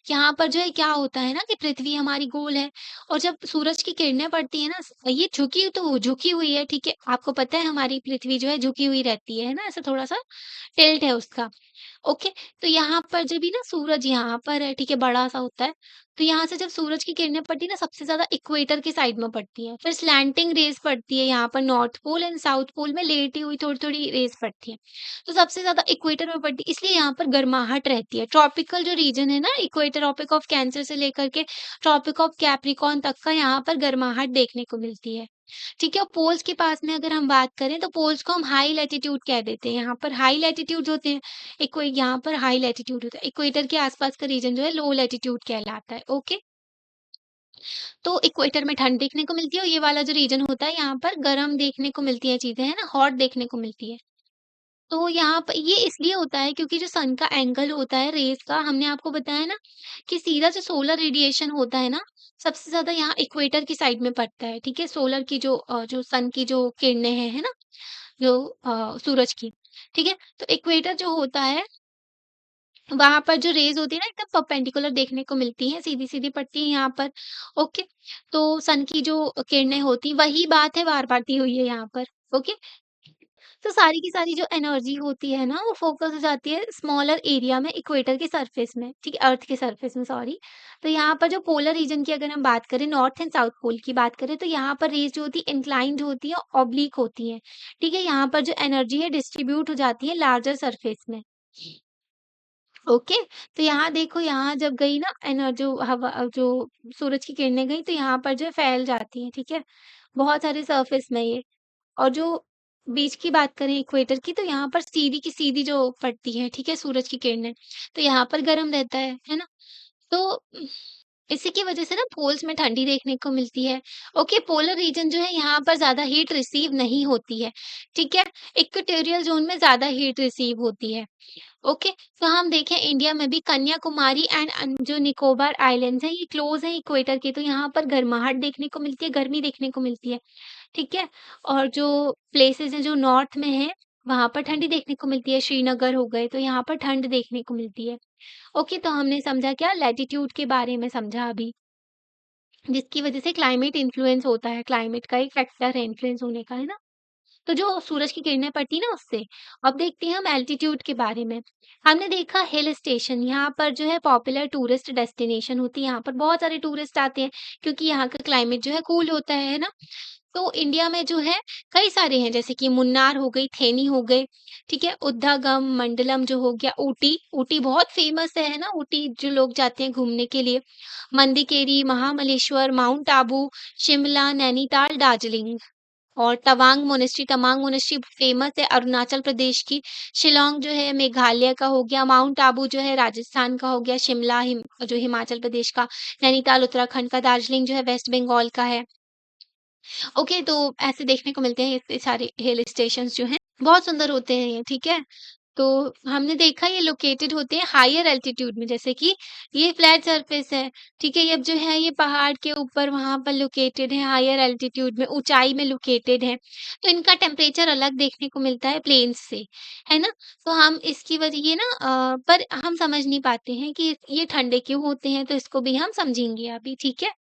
A: यहाँ पर जो है क्या होता है ना कि पृथ्वी हमारी गोल है और जब सूरज की किरणें पड़ती है ना, ये झुकी हुई है, ठीक है? आपको पता है हमारी पृथ्वी जो है झुकी हुई रहती है ना? ऐसा थोड़ा-सा टिल्ट है उसका। ओके, तो यहाँ पर जब भी ना सूरज यहाँ पर है, ठीक है, बड़ा-सा होता है, तो यहाँ से जब सूरज की किरणें पड़ती है ना, सबसे ज़्यादा इक्वेटर की साइड में पड़ती हैं। फिर स्लैंटिंग रेज़ पड़ती है यहाँ पर North Pole and South Pole में लेटी हुई थोड़ी-थोड़ी रेज़ पड़ती हैं। तो सबसे ज़्यादा इक्वेटर में पड़ती है, इसलिए यहाँ पर गर्माहट रहती है। ट्रॉपिकल जो रीजन है ना, इक्वेटर ट्रॉपिक ऑफ कैंसर से लेकर के ट्रॉपिक ऑफ कैप्रिकॉर्न तक का यहाँ पर गर्माहट देखने को मिलती है। ठीक है, और पोल्स के पास में अगर हम बात करें तो पोल्स को हम हाई लैटीट्यूड कह देते हैं। यहाँ पर हाई लैटीट्यूड्स होते हैं, यहाँ पर हाई लैटीट्यूड होता है। इक्वेटर के आसपास का रीजन जो है लो लैटीट्यूड कहलाता है। ओके, तो इक्वेटर में ठंड देखने को मिलती है और ये वाला जो रीजन होता है यहाँ पर गर्म देखने को मिलती है चीजें, है ना, हॉट देखने को मिलती है। तो यहाँ पर ये इसलिए होता है क्योंकि जो सन का एंगल होता है रेज़ का, हमने आपको बताया ना कि सीधा जो सोलर रेडिएशन होता है ना, सबसे ज़्यादा यहाँ इक्वेटर की साइड में पड़ता है, ठीक है? सोलर की जो सन की जो किरणें हैं, है ना? जो सूरज की। ठीक है? तो इक्वेटर जो होता है वहाँ पर जो रेज़ होती है ना एकदम परपेंडिकुलर देखने को मिलती हैं, सीधी-सीधी पड़ती हैं यहाँ पर, ओके? तो सन की जो किरणें होती वही बात है बार-बार दी हुई है यहाँ पर, ओके? तो सारी की सारी जो एनर्जी होती है ना वो फ़ोकस हो जाती है स्मॉलर एरिया में इक्वेटर के सरफेस में, ठीक है? अर्थ के सरफेस में सॉरी। तो यहाँ पर जो पोलर रीजन की अगर हम बात करें नॉर्थ एंड साउथ पोल की बात करें तो यहाँ पर रेज़ जो होती है इंक्लाइंड होती है, ऑब्लिक होती हैं, ठीक है? यहाँ पर जो एनर्जी है डिस्ट्रीब्यूट हो जाती है लार्जर सरफेस में। ओके, तो यहाँ देखो यहाँ जब गई ना जो हवा जो सूरज की किरणें गई तो यहाँ पर जो है फैल जाती हैं, ठीक है? बहुत सारे सरफेस में ये और जो बीच की बात करें इक्वेटर की तो यहाँ पर सीधी की सीधी जो पड़ती है, ठीक है? सूरज की किरणें, तो यहाँ पर गर्म रहता है ना? तो इसी की वजह से ना पोल्स में ठंडी देखने को मिलती है। ओके, पोलर रीजन जो है यहाँ पर ज़्यादा हीट रिसीव नहीं होती है, ठीक है? इक्वेटोरियल ज़ोन में ज़्यादा हीट रिसीव होती है। ओके, तो हम देखें इंडिया में भी कन्याकुमारी एंड जो निकोबार आइलैंड्स हैं ये क्लोज हैं इक्वेटर के तो यहाँ पर गर्माहट देखने को मिलती है, गर्मी देखने को मिलती है, ठीक है? और जो प्लेसेस हैं जो नॉर्थ में हैं, वहाँ पर ठंडी देखने को मिलती है, श्रीनगर हो गए तो यहाँ पर ठंड देखने को मिलती है। ओके, तो हमने समझा क्या लैटीट्यूड के बारे में समझा अभी, जिसकी वजह से क्लाइमेट इन्फ्लुएंस होता है, क्लाइमेट का एक फैक्टर है इन्फ्लुएंस होने का, है ना? तो जो सूरज की किरणें पड़ती ना उससे। अब देखते हैं हम एल्टीट्यूड के बारे में। हमने देखा हिल स्टेशन यहाँ पर जो है पॉपुलर टूरिस्ट डेस्टिनेशन होती है, यहाँ पर बहुत सारे टूरिस्ट आते हैं क्योंकि यहाँ का क्लाइमेट जो है कूल होता है ना? तो इंडिया में जो है कई सारे हैं जैसे कि मुन्नार हो गई, थेनी हो गए, ठीक है? उद्दागम, मंडलम जो हो गया, ऊटी, ऊटी बहुत फेमस है ना? ऊटी जो लोग जाते हैं घूमने के लिए। मंदिकेरी, महाबलेश्वर, माउंट आबू, शिमला, नैनीताल, दार्जिलिंग। और तवांग मोनेस्ट्री फेमस है अरुणाचल प्रदेश की, शिलांग जो है मेघालय का हो गया, माउंट आबू जो है राजस्थान का हो गया, शिमला जो हिमाचल प्रदेश का, नैनीताल उत्तराखंड का, दार्जिलिंग जो है वेस्ट बंगाल का है। ओके, तो ऐसे देखने को मिलते हैं ये सारे हिल स्टेशंस जो हैं, बहुत सुंदर होते हैं ये, ठीक है? तो हमने देखा ये लोकेटेड होते हैं हायर एल्टीट्यूड में जैसे कि ये फ्लैट सरफेस है, ठीक है? ये अब जो है ये पहाड़ के ऊपर वहाँ पर लोकेटेड है हायर एल्टीट्यूड में, ऊँचाई में लोकेटेड है। तो इनका टेम्परेचर अलग देखने को मिलता है प्लेन्स से, है ना? तो हम इसकी वजह ये ना पर हम समझ नहीं पाते हैं कि ये ठंडे क्यों होते हैं, तो इसको भी हम समझेंगे अभी, ठीक है?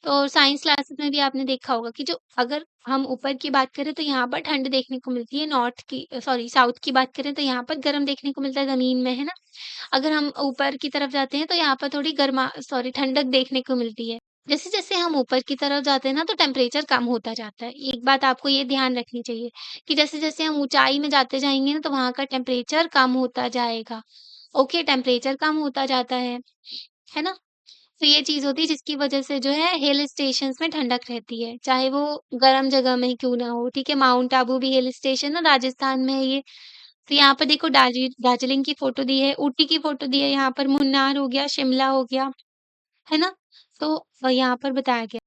A: तो साइंस क्लासेस में भी आपने देखा होगा कि जो अगर हम ऊपर की बात करें तो यहाँ पर ठंड देखने को मिलती है, नॉर्थ की सॉरी साउथ की बात करें तो यहाँ पर गर्म देखने को मिलता है ज़मीन में, है ना? अगर हम ऊपर की तरफ जाते हैं तो यहाँ पर थोड़ी ठंडक देखने को मिलती है। जैसे-जैसे हम ऊपर की तरफ जाते हैं ना तो टेम्परेचर कम होता जाता है। एक बात आपको ये ध्यान रखनी चाहिए कि जैसे-जैसे हम ऊँचाई में जाते जाएँगे ना तो वहाँ का टेम्परेचर कम होता जाएगा। ओके, टेम्परेचर कम होता जाता है ना? तो ये चीज़ होती है जिसकी वज़ह से जो है हिल स्टेशंस में ठंडक रहती है, चाहे वो गर्म जगह में ही क्यों ना हो, ठीक है? माउंट आबू भी हिल स्टेशन है, राजस्थान में है ये। तो यहाँ पर देखो दार्जिलिंग की फ़ोटो दी है, ऊटी की फ़ोटो दी है, यहाँ पर मुन्नार हो गया, शिमला हो गया, है ना? तो यहाँ पर बताया गया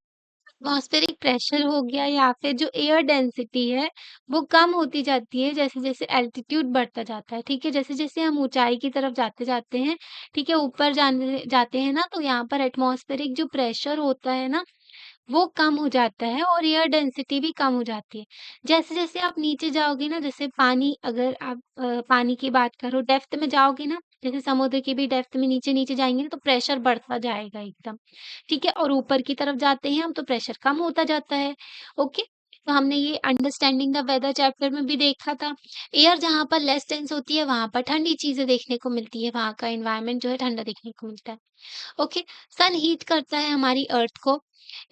A: एटमॉस्फेरिक प्रेशर हो गया या फिर जो एयर डेंसिटी है, वो कम होती जाती है जैसे-जैसे एल्टीट्यूड बढ़ता जाता है, ठीक है? जैसे-जैसे हम ऊँचाई की तरफ जाते जाते हैं, ठीक है? ऊपर जाने जाते हैं ना, तो यहाँ पर एटमॉस्फेरिक जो प्रेशर होता है ना, वो कम हो जाता है और एयर डेंसिटी भी कम हो जाती है। जैसे-जैसे आप नीचे जाओगे ना, जैसे पानी अगर आप पानी की बात करो, डेप्थ में जाओगे ना, जैसे समुद्र की भी डेप्थ में नीचे-नीचे जाएँगे ना, तो प्रेशर बढ़ता जाएगा एकदम, ठीक है? और ऊपर की तरफ जाते हैं हम, तो प्रेशर कम होता जाता है, ओके? तो हमने ये अंडरस्टैंडिंग द वेदर चैप्टर में भी देखा था। एयर जहाँ पर लेस डेंस होती है, वहाँ पर ठंडी चीज़ें देखने को मिलती है, वहाँ का एनवायरनमेंट जो है ठंडा देखने को मिलता है, ओके? सन हीट करता है हमारी अर्थ को,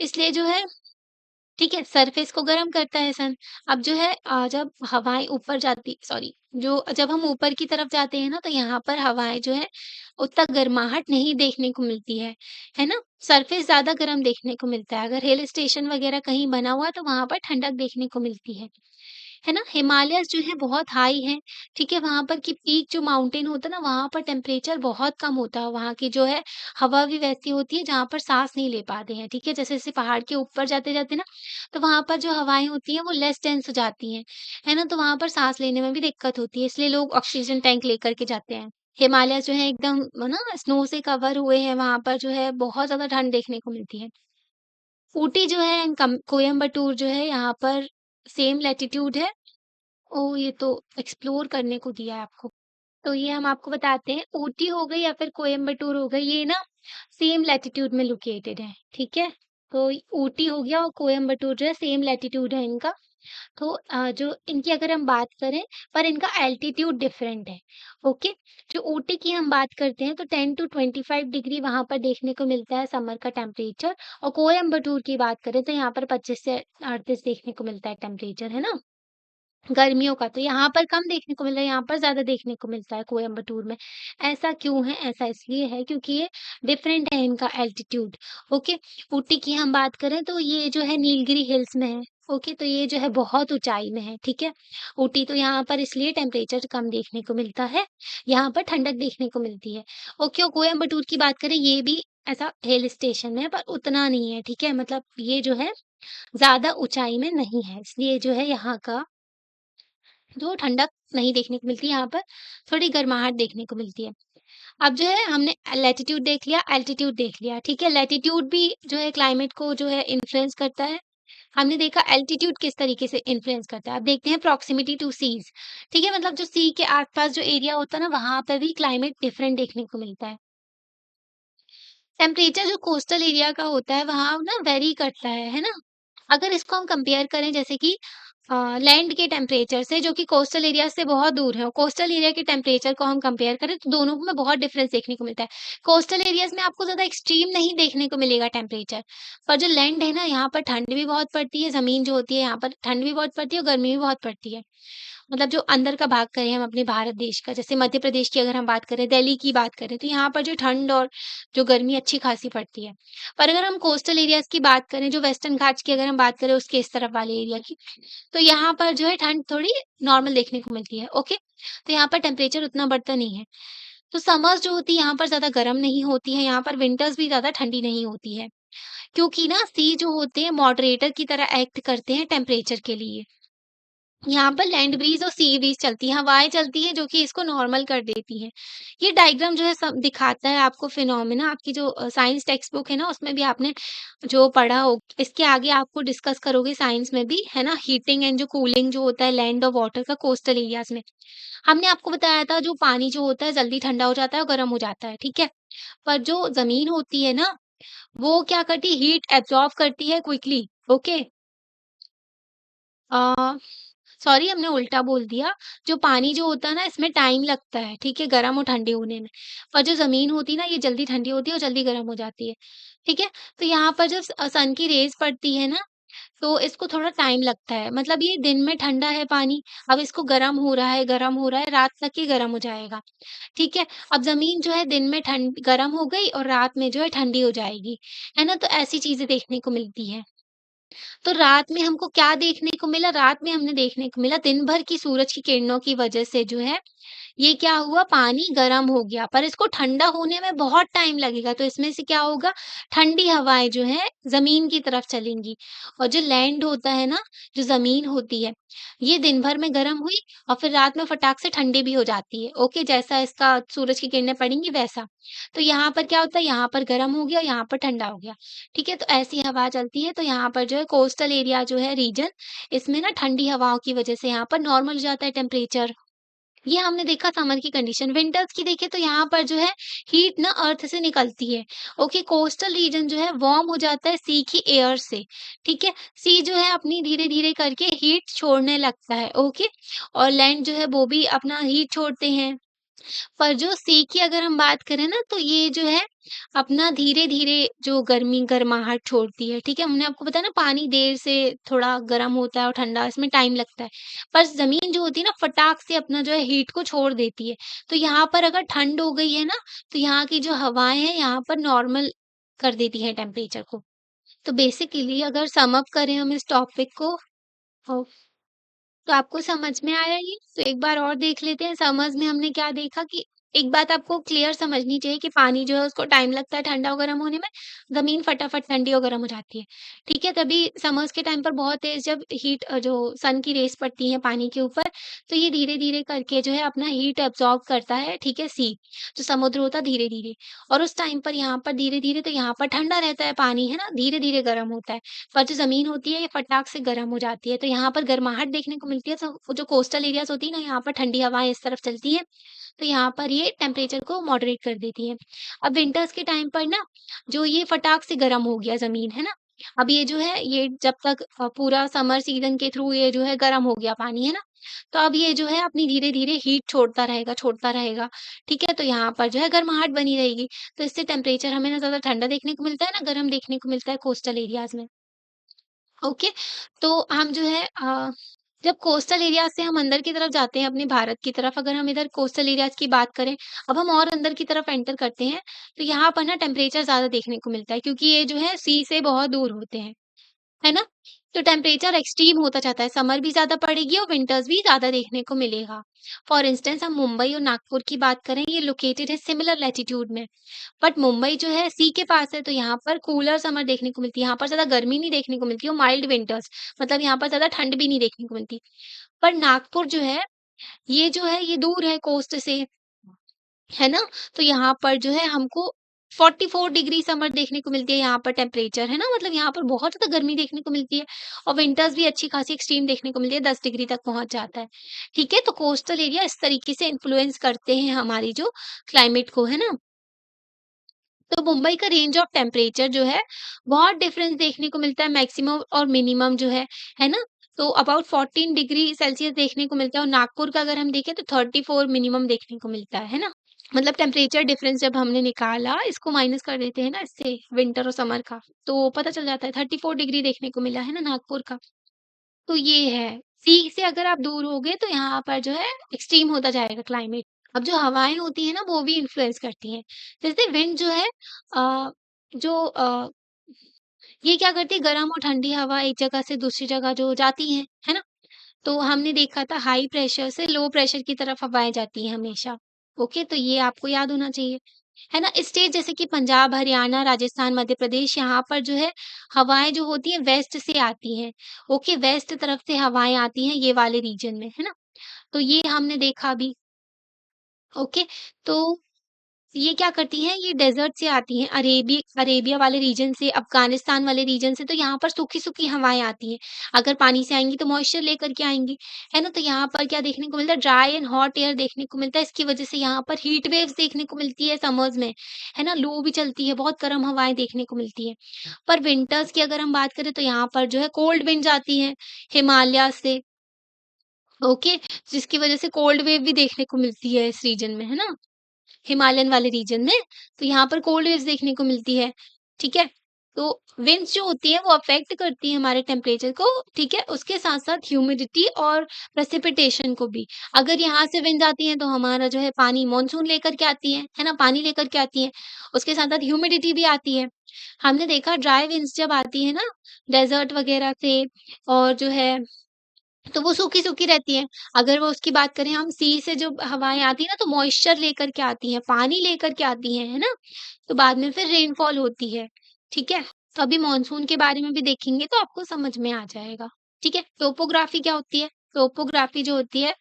A: इसलिए जो है ठीक है, सरफेस को गर्म करता है सन। अब जो है जब हवाएँ ऊपर जाती सॉरी जो जब हम ऊपर की तरफ जाते हैं ना, तो यहाँ पर हवाएँ जो है उतना गर्माहट नहीं देखने को मिलती है ना? सरफेस ज़्यादा गर्म देखने को मिलता है। अगर हिल स्टेशन वगैरह कहीं बना हुआ है, तो वहाँ पर ठंडक देखने को मिलती है ना? हिमालयस जो है बहुत हाई हैं, ठीक है? वहाँ पर की पीक जो माउंटेन होता है ना, वहाँ पर टेम्परेचर बहुत कम होता है। वहाँ की जो है हवा भी वैसी होती है जहाँ पर साँस नहीं ले पाते हैं, ठीक है? जैसे-जैसे पहाड़ के ऊपर जाते-जाते ना, तो वहाँ पर जो हवाएँ होती हैं वो लेस डेंस हो जाती हैं, है ना? तो वहाँ पर साँस लेने में भी दिक्कत होती है, इसलिए लोग ऑक्सीजन टैंक लेकर के जाते हैं। हिमालय जो है एकदम ना स्नो से कवर हुए हैं, वहाँ पर जो है बहुत ज़्यादा ठंड देखने को मिलती है। ऊटी जो है एंड कोयम्बटूर जो है यहाँ पर सेम लैटीट्यूड है ओह! ये तो एक्सप्लोर करने को दिया है आपको। तो ये हम आपको बताते हैं, ऊटी हो गई या फिर कोयम्बटूर हो गई, ये ना सेम लैटीट्यूड में लोकेटेड है, ठीक है? तो ऊटी हो गया और कोयम्बटूर जो है सेम लैटीट्यूड है इनका। तो जो इनकी अगर हम बात करें, पर इनका एल्टीट्यूड डिफरेंट है, ओके? जो ऊटी की हम बात करते हैं तो 10 टू 25 डिग्री वहाँ पर देखने को मिलता है समर का टेम्परेचर, और कोयम्बटूर की बात करें तो यहाँ पर 25 से 38 देखने को मिलता है टेम्परेचर, है ना? गर्मियों का तो यहाँ पर कम देखने को मिल रहा है, यहाँ पर ज़्यादा देखने को मिलता है कोयम्बटूर में। ऐसा क्यों है? ऐसा इसलिए है क्योंकि ये डिफरेंट है इनका एल्टीट्यूड, ओके? ऊटी की हम बात करें तो ये जो है नीलगिरी हिल्स में है, ओके? तो ये जो है बहुत ऊँचाई में है, ठीक है? ऊटी तो यहाँ पर इसलिए टेम्परेचर कम देखने को मिलता है, यहाँ पर ठंडक देखने को मिलती है, ओके? और कोयम्बटूर की बात करें, ये भी ऐसा हिल स्टेशन है पर उतना नहीं है, ठीक है? मतलब ये जो है ज़्यादा ऊँचाई में नहीं है, इसलिए जो है यहाँ का जो ठंडक नहीं देखने को मिलती, यहाँ पर थोड़ी गर्माहट देखने को मिलती है। अब जो है हमने लैटीट्यूड देख लिया, एल्टीट्यूड देख लिया, ठीक है? लैटीट्यूड भी जो है क्लाइमेट को जो है इन्फ्लुएंस करता है। हमने देखा एल्टीट्यूड किस तरीके से इन्फ्लुएंस करता है। अब देखते हैं प्रॉक्सिमिटी टू सीज़, ठीक है? मतलब जो सी के आस-पास जो एरिया होता है ना, वहाँ पर भी क्लाइमेट डिफरेंट देखने को मिलता है। टेम्परेचर जो कोस्टल एरिया का होता है, वहाँ ना वेरी करता है ना? अगर इसको हम कंपेयर करें जैसे कि लैंड के टेम्परेचर से जो कि कोस्टल एरिया से बहुत दूर है, और कोस्टल एरिया के टेम्परेचर को हम कंपेयर करें तो दोनों में बहुत डिफरेंस देखने को मिलता है। कोस्टल एरियाज़ में आपको ज़्यादा एक्सट्रीम नहीं देखने को मिलेगा टेम्परेचर, पर जो लैंड है ना, यहाँ पर ठंड भी बहुत पड़ती है, ज़मीन जो होती है यहाँ पर ठंड भी बहुत पड़ती है और गर्मी भी बहुत पड़ती है। मतलब जो अंदर का भाग करें हम अपने भारत देश का, जैसे मध्य प्रदेश की अगर हम बात करें, दिल्ली की बात करें, तो यहाँ पर जो ठंड और जो गर्मी अच्छी खासी पड़ती है। पर अगर हम कोस्टल एरियाज़ की बात करें, जो वेस्टर्न घाट्स की अगर हम बात करें उसके इस तरफ वाले एरिया की, तो यहाँ पर जो है ठंड थोड़ी नॉर्मल देखने को मिलती है, ओके? तो यहाँ पर टेम्परेचर उतना बढ़ता नहीं है। तो समर्स जो होती है यहाँ पर ज़्यादा गर्म नहीं होती है, यहाँ पर विंटर्स भी ज़्यादा ठंडी नहीं होती है। क्योंकि ना सी जो होते हैं मॉडरेटर की तरह एक्ट करते हैं टेम्परेचर के लिए। यहाँ पर लैंड ब्रीज़ और सी ब्रीज़ चलती है, हवाएँ चलती हैं जो कि इसको नॉर्मल कर देती हैं। ये डायग्राम जो है सब दिखाता है आपको फिनोमेना, आपकी जो साइंस टेक्स्ट बुक है ना, उसमें भी आपने जो पढ़ा हो, इसके आगे आपको डिस्कस करोगे साइंस में भी, है ना? हीटिंग एंड जो कूलिंग जो होता है लैंड और वाटर का कोस्टल एरियाज़ में। हमने आपको बताया था जो पानी जो होता है जल्दी ठंडा हो जाता है और गर्म हो जाता है, ठीक है? पर जो ज़मीन होती है ना, वो क्या करती है, हीट एब्ज़ॉर्ब करती है क्विकली, ओके? अ सॉरी, हमने उल्टा बोल दिया। जो पानी जो होता है ना, इसमें टाइम लगता है, ठीक है? गरम और ठंडे होने में। और जो ज़मीन होती है ना, ये जल्दी ठंडी होती है और जल्दी गरम हो जाती है, ठीक है? तो यहाँ पर जब सन की रेज़ पड़ती है ना, तो इसको थोड़ा टाइम लगता है। मतलब ये दिन में ठंडा है पानी, अब इसको गरम हो रहा है, रात तक ये गरम हो जाएगा, ठीक है? अब ज़मीन जो है दिन में गरम हो गई और रात में जो है ठंडी हो जाएगी, है ना? तो ऐसी चीज़ें देखने को मिलती हैं। तो रात में हमको क्या देखने को मिला? रात में हमने देखने को मिला दिन भर की सूरज की किरणों की वजह से जो है, ये क्या हुआ, पानी गर्म हो गया, पर इसको ठंडा होने में बहुत टाइम लगेगा, तो इसमें से क्या होगा, ठंडी हवाएँ जो हैं ज़मीन की तरफ चलेंगी, और जो लैंड होता है ना, जो ज़मीन होती है, ये दिन भर में गर्म हुई और फिर रात में फटाक से ठंडी भी हो जाती है, ओके? जैसा इसका सूरज की किरणें पड़ेंगी वैसा। तो यहाँ पर क्या होता है, यहाँ पर गर्म हो गया, यहाँ पर ठंडा हो गया, ठीक है? तो ऐसी हवा चलती है, तो यहाँ पर जो है कोस्टल एरिया जो है रीजन, इसमें ना ठंडी हवाओं की वजह से यहाँ पर नॉर्मल हो जाता है टेम्परेचर। ये हमने देखा समर की कंडीशन। विंटर्स की देखें तो यहाँ पर जो है हीट ना अर्थ से निकलती है। ओके, कोस्टल रीजन जो है वार्म हो जाता है सी की एयर से, ठीक है? सी जो है अपनी धीरे-धीरे करके हीट छोड़ने लगता है, ओके? और लैंड जो है वो भी अपना हीट छोड़ते हैं। पर जो सी की अगर हम बात करें ना, तो ये जो है अपना धीरे-धीरे जो गर्माहट छोड़ती है, ठीक है? हमने आपको बताया ना पानी देर से थोड़ा गर्म होता है और ठंडा, इसमें टाइम लगता है। पर ज़मीन जो होती है ना, फटाक से अपना जो है हीट को छोड़ देती है। तो यहाँ पर अगर ठंड हो गई है ना, तो यहाँ की जो हवाएँ हैं यहाँ पर नॉर्मल कर देती हैं टेम्परेचर को। तो बेसिकली अगर सम अप करें हम इस टॉपिक को, अ, तो आपको समझ में आया ये? तो एक बार और देख लेते हैं। समर्स में हमने क्या देखा कि एक बात आपको क्लियर समझनी चाहिए कि पानी जो है उसको टाइम लगता है ठंडा और गर्म होने में, ज़मीन फटाफट ठंडी और गर्म हो जाती है, ठीक है? तभी समर्स के टाइम पर बहुत तेज़ जब जो सन की रेज़ पड़ती हैं पानी के ऊपर, तो ये धीरे-धीरे करके जो है अपना हीट एब्ज़ॉर्ब करता है, ठीक है? जो समुद्र होता है धीरे-धीरे और उस टाइम पर यहाँ पर धीरे-धीरे तो यहाँ पर ठंडा रहता है पानी, है ना? धीरे-धीरे गर्म होता है, पर जो ज़मीन होती है ये फटाक से गर्म हो जाती है, तो यहाँ पर गर्माहट देखने को मिलती है, तो जो कोस्टल एरियाज़ होती है ना, यहाँ पर ठंडी हवाएँ इस तरफ चलती हैं, तो यहाँ पर ये टेम्परेचर को मॉडरेट कर देती हैं। अब विंटर्स के टाइम पर ना जो ये फटाक से गर्म हो गया ज़मीन, है ना? अब ये जो है ये जब तक पूरा समर सीज़न के थ्रू ये जो है गर्म हो गया पानी, है ना? तो अब ये जो है अपनी धीरे-धीरे हीट छोड़ता रहेगा, ठीक है? तो यहाँ पर जो है गर्माहट बनी रहेगी, तो इससे टेम्परेचर हमें ना ज़्यादा ठंडा देखने को मिलता है, ना गर्म देखने को मिलता है कोस्टल एरियाज़ में। ओके, तो हम जो है जब कोस्टल एरियाज़ से हम अंदर की तरफ जाते हैं अपने भारत की तरफ, अगर हम इधर कोस्टल एरियाज़ की बात करें, अब हम और अंदर की तरफ एंटर करते हैं, तो यहाँ पर ना टेम्परेचर ज़्यादा देखने को मिलता है क्योंकि ये जो है सी से बहुत दूर होते हैं। है ना? तो टेम्परेचर एक्सट्रीम होता जाता है, समर भी ज़्यादा पड़ेगी और विंटर्स भी ज़्यादा देखने को मिलेगा। फॉर इंस्टेंस हम मुंबई और नागपुर की बात करें, ये लोकेटेड है सिमिलर लैटीट्यूड में। बट मुंबई जो है सी के पास है, तो यहाँ पर कूलर समर देखने को मिलती है, यहाँ पर ज़्यादा गर्मी नहीं देखने को मिलती और माइल्ड विंटर्स मतलब यहाँ पर ज़्यादा ठंड भी नहीं देखने को मिलती। पर नागपुर जो है, ये दूर है कोस्ट से, है ना? तो यहाँ पर जो है हमको 44 डिग्री समर देखने को मिलती है यहाँ पर टेम्परेचर, है ना? मतलब यहाँ पर बहुत ज़्यादा गर्मी देखने को मिलती है और विंटर्स भी अच्छी खासी एक्सट्रीम देखने को मिलती है, 10 डिग्री तक पहुँच जाता है। ठीक है? तो कोस्टल एरिया इस तरीके से इन्फ्लुएंस करते हैं हमारी जो क्लाइमेट को, है ना? तो मुंबई का रेंज ऑफ टेम्परेचर जो है, बहुत डिफरेंस देखने को मिलता है मैक्सिमम और मिनिमम जो है ना? तो अबाउट 14 डिग्री सेल्सियस देखने को मिलता है और नागपुर का अगर हम देखें तो 34 मिनिमम देखने को मिलता है ना? मतलब टेम्परेचर डिफरेंस जब हमने निकाला, इसको माइनस कर देते हैं ना इससे विंटर और समर का, तो पता चल जाता है 34 डिग्री देखने को मिला है ना नागपुर का। तो ये है, सी से अगर आप दूर होगे तो यहाँ पर जो है एक्सट्रीम होता जाएगा क्लाइमेट। अब जो हवाएँ होती हैं ना वो भी इन्फ्लुएंस करती हैं। जैसे विंड जो है अ, जो ये क्या करती है गरम और ठंडी हवा एक जगह से दूसरी जगह जो जाती हैं, है ना? तो हमने देखा था हाई प्रेशर से लो प्रेशर की तरफ हवाएँ जाती हैं हमेशा। ओके, तो ये आपको याद होना चाहिए। है ना? स्टेट जैसे कि पंजाब, हरियाणा, राजस्थान, मध्य प्रदेश यहाँ पर जो है हवाएँ जो होती हैं वेस्ट से आती हैं। ओके, वेस्ट तरफ से हवाएँ आती हैं ये वाले रीजन में, है ना? तो ये हमने देखा अभी। ओके, तो ये क्या करती हैं, ये डेज़र्ट से आती हैं, अरेबिया वाले रीजन से, अफ़गानिस्तान वाले रीजन से, तो यहाँ पर सूखी-सूखी हवाएँ आती हैं। अगर पानी से आएँगी तो मॉइस्चर लेकर के आएँगी, है ना? तो यहाँ पर क्या देखने को मिलता है, ड्राई एंड हॉट एयर देखने को मिलता है। इसकी वजह से यहाँ पर हीट वेव्स देखने को मिलती है समर्स में, है ना? लू भी चलती है, बहुत गर्म हवाएँ देखने को मिलती हैं। पर विंटर्स की अगर हम बात करें तो यहाँ पर जो है कोल्ड विंड्स आती हैं हिमालय से, ओके? जिसकी वजह से कोल्ड वेव भी देखने को मिलती है इस रीजन में, है ना? हिमालयन वाले रीजन में, तो यहाँ पर कोल्ड वेव्स देखने को मिलती है, ठीक है? तो विंड्स जो होती हैं वो अफ़ेक्ट करती हैं हमारे टेम्परेचर को, ठीक है? उसके साथ-साथ ह्यूमिडिटी और प्रेसिपिटेशन को भी। अगर यहाँ से विंड्स आती हैं तो हमारा जो है पानी मानसून लेकर के आती है ना? पानी लेकर के आती हैं, उसके साथ-साथ ह्यूमिडिटी भी आती है। हमने देखा ड्राई विंड्स जब आती है ना, डेज़र्ट वगैरह से और जो है तो वो सूखी-सूखी रहती हैं। अगर वो उसकी बात करें हम सी से जो हवाएँ आती हैं ना, तो मॉइस्चर लेकर के आती हैं, पानी लेकर के आती हैं, है ना? तो बाद में फिर रेनफॉल होती है, ठीक है? तो अभी मानसून के बारे में भी देखेंगे तो आपको समझ में आ जाएगा, ठीक है? टोपोग्राफी क्या होती है? टोपोग्राफी जो होती है,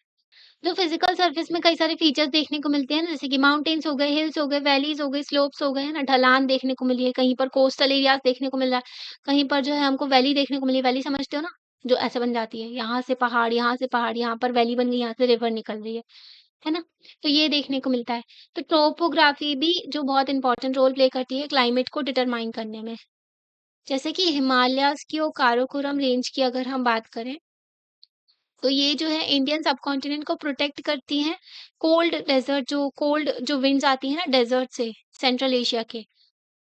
A: जो फिज़िकल सरफेस में कई सारे फीचर्स देखने को मिलते हैं ना, जैसे कि माउंटेन्स हो गए, हिल्स हो गए, वैलीज़ हो गई, स्लोप्स हो गए, है ना? ढलान देखने को मिली है, कहीं पर कोस्टल एरियाज़ देखने को मिल रहा है, कहीं पर जो है हमको वैली देखने को मिली है। वैली समझते हो ना? जो ऐसे बन जाती है, यहाँ से पहाड़, यहाँ पर वैली बन गई, यहाँ से रिवर निकल रही है ना? तो ये देखने को मिलता है। तो टोपोग्राफी भी जो बहुत इम्पोर्टेंट रोल प्ले करती है क्लाइमेट को डिटरमाइन करने में। जैसे कि हिमालयाज़ की और काराकोरम रेंज की अगर हम बात करें तो ये जो है इंडियन सबकॉन्टिनेंट को प्रोटेक्ट करती हैं, कोल्ड जो विंड्स आती हैं ना डेज़र्ट से, सेंट्रल एशिया के,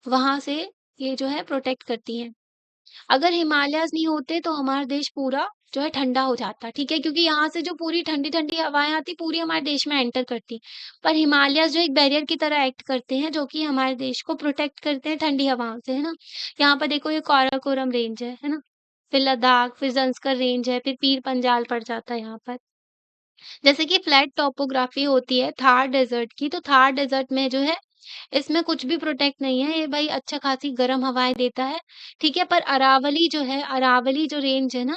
A: वहाँ से ये जो है प्रोटेक्ट करती हैं। अगर हिमालयाज़ नहीं होते तो हमारा देश पूरा जो है ठंडा हो जाता, ठीक है? क्योंकि यहाँ से जो पूरी ठंडी-ठंडी हवाएँ आती, पूरी हमारे देश में एंटर करती। पर हिमालयाज़ जो एक बैरियर की तरह एक्ट करते हैं, जो कि हमारे देश को प्रोटेक्ट करते हैं ठंडी हवाओं से, है ना? यहाँ पर देखो ये काराकोरम रेंज है ना? फिर लद्दाख, फिर ज़ंस्कर रेंज है, फिर पीर पंजाल पड़ जाता है यहाँ पर। जैसे कि फ्लैट टोपोग्राफी होती है थार डेज़र्ट की, तो थार डेज़र्ट में जो है इसमें कुछ भी प्रोटेक्ट नहीं है, ये भाई अच्छा खासी गर्म हवाएँ देता है, ठीक है? पर अरावली जो है, अरावली जो रेंज है ना,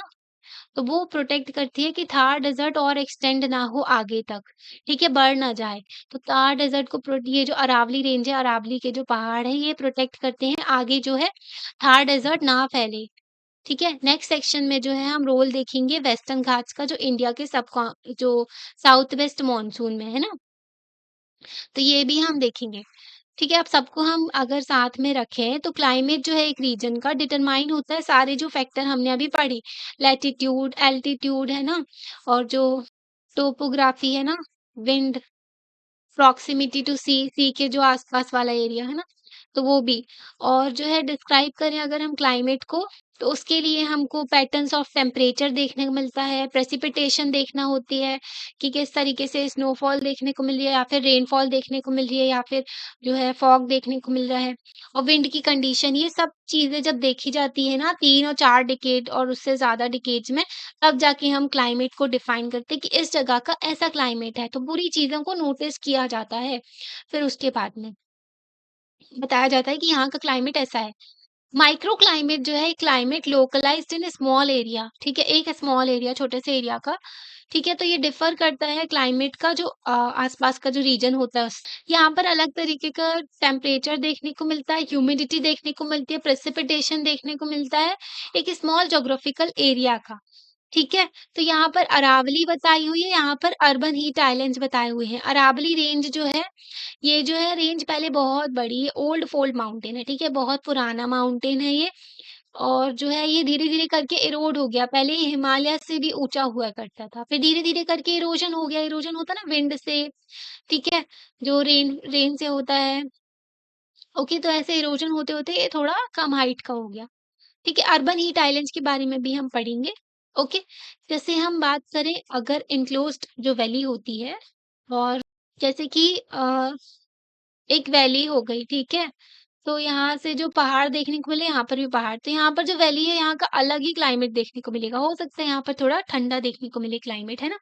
A: तो वो प्रोटेक्ट करती है कि थार डेज़र्ट और एक्सटेंड ना हो आगे तक, ठीक है? बढ़ ना जाए। तो थार डेज़र्ट को ये जो अरावली रेंज है, अरावली के जो पहाड़ हैं, ये प्रोटेक्ट करते हैं आगे जो है थार डेज़र्ट ना फैले, ठीक है? नेक्स्ट सेक्शन में जो है हम रोल देखेंगे वेस्टर्न घाट्स का जो इंडिया के जो साउथ वेस्ट मॉनसून में, है ना? तो ये भी हम देखेंगे। ठीक है, अब सबको हम अगर साथ में रखें तो क्लाइमेट जो है एक रीजन का डिटरमाइन होता है सारे जो फैक्टर हमने अभी पढ़े, लैटिट्यूड, एल्टीट्यूड है ना? और जो टोपोग्राफी है ना, विंड, प्रॉक्सिमिटी टू सी के जो आसपास वाला एरिया है ना, तो वो भी। और जो है डिस्क्राइब करें अगर हम क्लाइमेट को, तो उसके लिए हमको पैटर्न्स ऑफ टेम्परेचर देखने को मिलता है, प्रेसिपिटेशन देखना होती है कि किस तरीके से स्नोफॉल देखने को मिल रही है या फिर रेनफॉल देखने को मिल रही है या फिर जो है फॉग देखने को मिल रहा है और विंड की कंडीशन, ये सब चीज़ें जब देखी जाती है ना 3 और 4 डिकेड और उससे ज़्यादा डिकेड्स में, तब जाके हम क्लाइमेट को डिफाइन करते हैं कि इस जगह का ऐसा क्लाइमेट है, तो पूरी चीज़ों को नोटिस किया जाता है। फिर उसके बाद में बताया जाता है कि यहाँ का क्लाइमेट ऐसा है। माइक्रो क्लाइमेट जो है climate localised in small area, ठीक है? एक स्मॉल एरिया, छोटे से एरिया का, ठीक है? तो ये डिफर करता है क्लाइमेट का जो आसपास का जो रीजन होता है उस यहाँ पर अलग तरीके का टेम्परेचर देखने को मिलता है, ह्यूमिडिटी देखने को मिलती है, प्रेसिपिटेशन देखने को मिलता है, एक स्मॉल ज्योग्राफिकल एरिया का। ठीक है? तो यहाँ पर अरावली बताई हुई है, यहाँ पर अर्बन हीट आइलैंड्स बताए हुए हैं। अरावली रेंज जो है, ये जो है रेंज पहले बहुत बड़ी है, ओल्ड फोल्ड माउंटेन है, ठीक है? बहुत पुराना माउंटेन है ये और जो है ये धीरे-धीरे करके इरोड हो गया। पहले ये हिमालय से भी ऊँचा हुआ करता था, फिर धीरे-धीरे करके इरोजन हो गया। इरोजन होता है ना विंड से, ठीक है? जो रेन रेन से होता है, ओके? तो ऐसे इरोजन होते-होते ये थोड़ा कम हाइट का हो गया। ठीक है, अर्बन हीट आइलैंड्स के बारे में भी हम पढ़ेंगे, ओके? जैसे हम बात करें अगर एन्क्लोज़्ड जो वैली होती है और जैसे कि एक वैली हो गई, ठीक है? तो यहाँ से जो पहाड़ देखने को मिले, यहाँ पर भी पहाड़, तो यहाँ पर जो वैली है, यहाँ का अलग ही क्लाइमेट देखने को मिलेगा। हो सकता है यहाँ पर थोड़ा ठंडा देखने को मिले क्लाइमेट, है ना?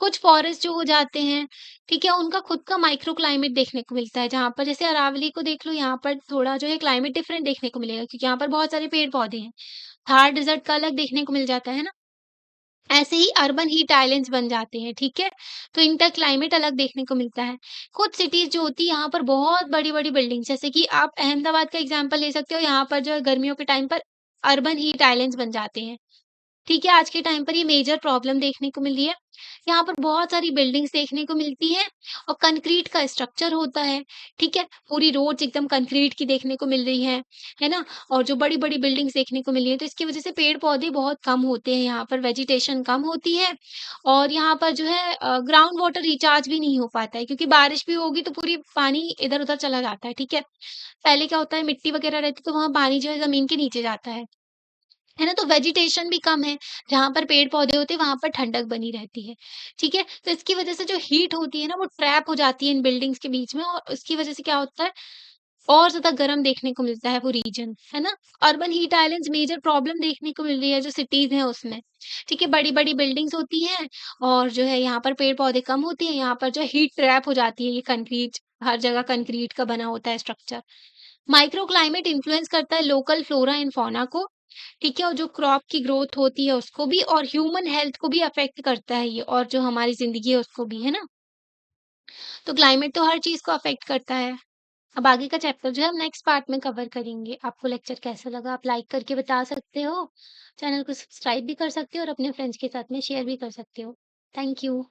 A: कुछ फॉरेस्ट जो हो जाते हैं, ठीक है? उनका खुद का माइक्रो क्लाइमेट देखने को मिलता है, जहाँ पर जैसे अरावली को देख लो, यहाँ पर थोड़ा जो है क्लाइमेट डिफरेंट देखने को मिलेगा क्योंकि यहाँ पर बहुत सारे पेड़-पौधे हैं। थार डेज़र्ट का अलग देखने को मिल जाता है ना? ऐसे ही अर्बन हीट आइलैंड्स बन जाते हैं, ठीक है? तो इनका क्लाइमेट अलग देखने को मिलता है। कुछ सिटीज़ जो होती है यहाँ पर बहुत बड़ी-बड़ी बिल्डिंग्स जैसे कि आप अहमदाबाद का एग्ज़ाम्पल ले सकते हो, यहाँ पर जो है गर्मियों के टाइम पर अर्बन हीट आइलैंड्स बन जाते हैं। ठीक है, आज के टाइम पर ये मेजर प्रॉब्लम देखने को मिल रही है। यहाँ पर बहुत सारी बिल्डिंग्स देखने को मिलती हैं और कंक्रीट का स्ट्रक्चर होता है, ठीक है? पूरी रोड्स एकदम कंक्रीट की देखने को मिल रही हैं, है ना? और जो बड़ी-बड़ी बिल्डिंग्स देखने को मिल रही हैं, तो इसकी वजह से पेड़-पौधे बहुत कम होते हैं यहाँ पर, वेजिटेशन कम होती है और यहाँ पर जो है ग्राउंड वाटर रिचार्ज भी नहीं हो पाता है क्योंकि बारिश भी होगी तो पूरी पानी इधर-उधर चला जाता है, ठीक है? पहले क्या होता है मिट्टी वगैरह रहती तो वहाँ पानी जो है ज़मीन के नीचे जाता है ना? तो वेजिटेशन भी कम है, जहाँ पर पेड़-पौधे होते हैं वहाँ पर ठंडक बनी रहती है, ठीक है? तो इसकी वजह से जो हीट होती है ना वो ट्रैप हो जाती है इन बिल्डिंग्स के बीच में और उसकी वजह से क्या होता है, और ज़्यादा गर्म देखने को मिलता है वो रीजन, है ना? Urban heat islands major problem देखने को मिल रही है जो सिटीज़ हैं उसमें, ठीक है? बड़ी-बड़ी बिल्डिंग्स होती हैं और जो है यहाँ पर पेड़-पौधे कम होते हैं, यहाँ पर जो है हीट ट्रैप हो जाती है, ये कंक्रीट हर जगह कंक्रीट का बना होता है स्ट्रक्चर। माइक्रो क्लाइमेट इन्फ्लुएंस करता है लोकल फ्लोरा एंड फौना को, ठीक है? और जो क्रॉप की ग्रोथ होती है उसको भी और ह्यूमन हेल्थ को भी अफ़ेक्ट करता है ये और जो हमारी ज़िंदगी है उसको भी, है ना? तो क्लाइमेट तो हर चीज़ को अफ़ेक्ट करता है। अब आगे का चैप्टर जो है हम नेक्स्ट पार्ट में कवर करेंगे। आपको लेक्चर कैसा लगा आप लाइक करके बता सकते हो, चैनल को सब्सक्राइब भी कर सकते हो और अपने फ्रेंड्स के साथ में शेयर भी कर सकते हो। Thank you.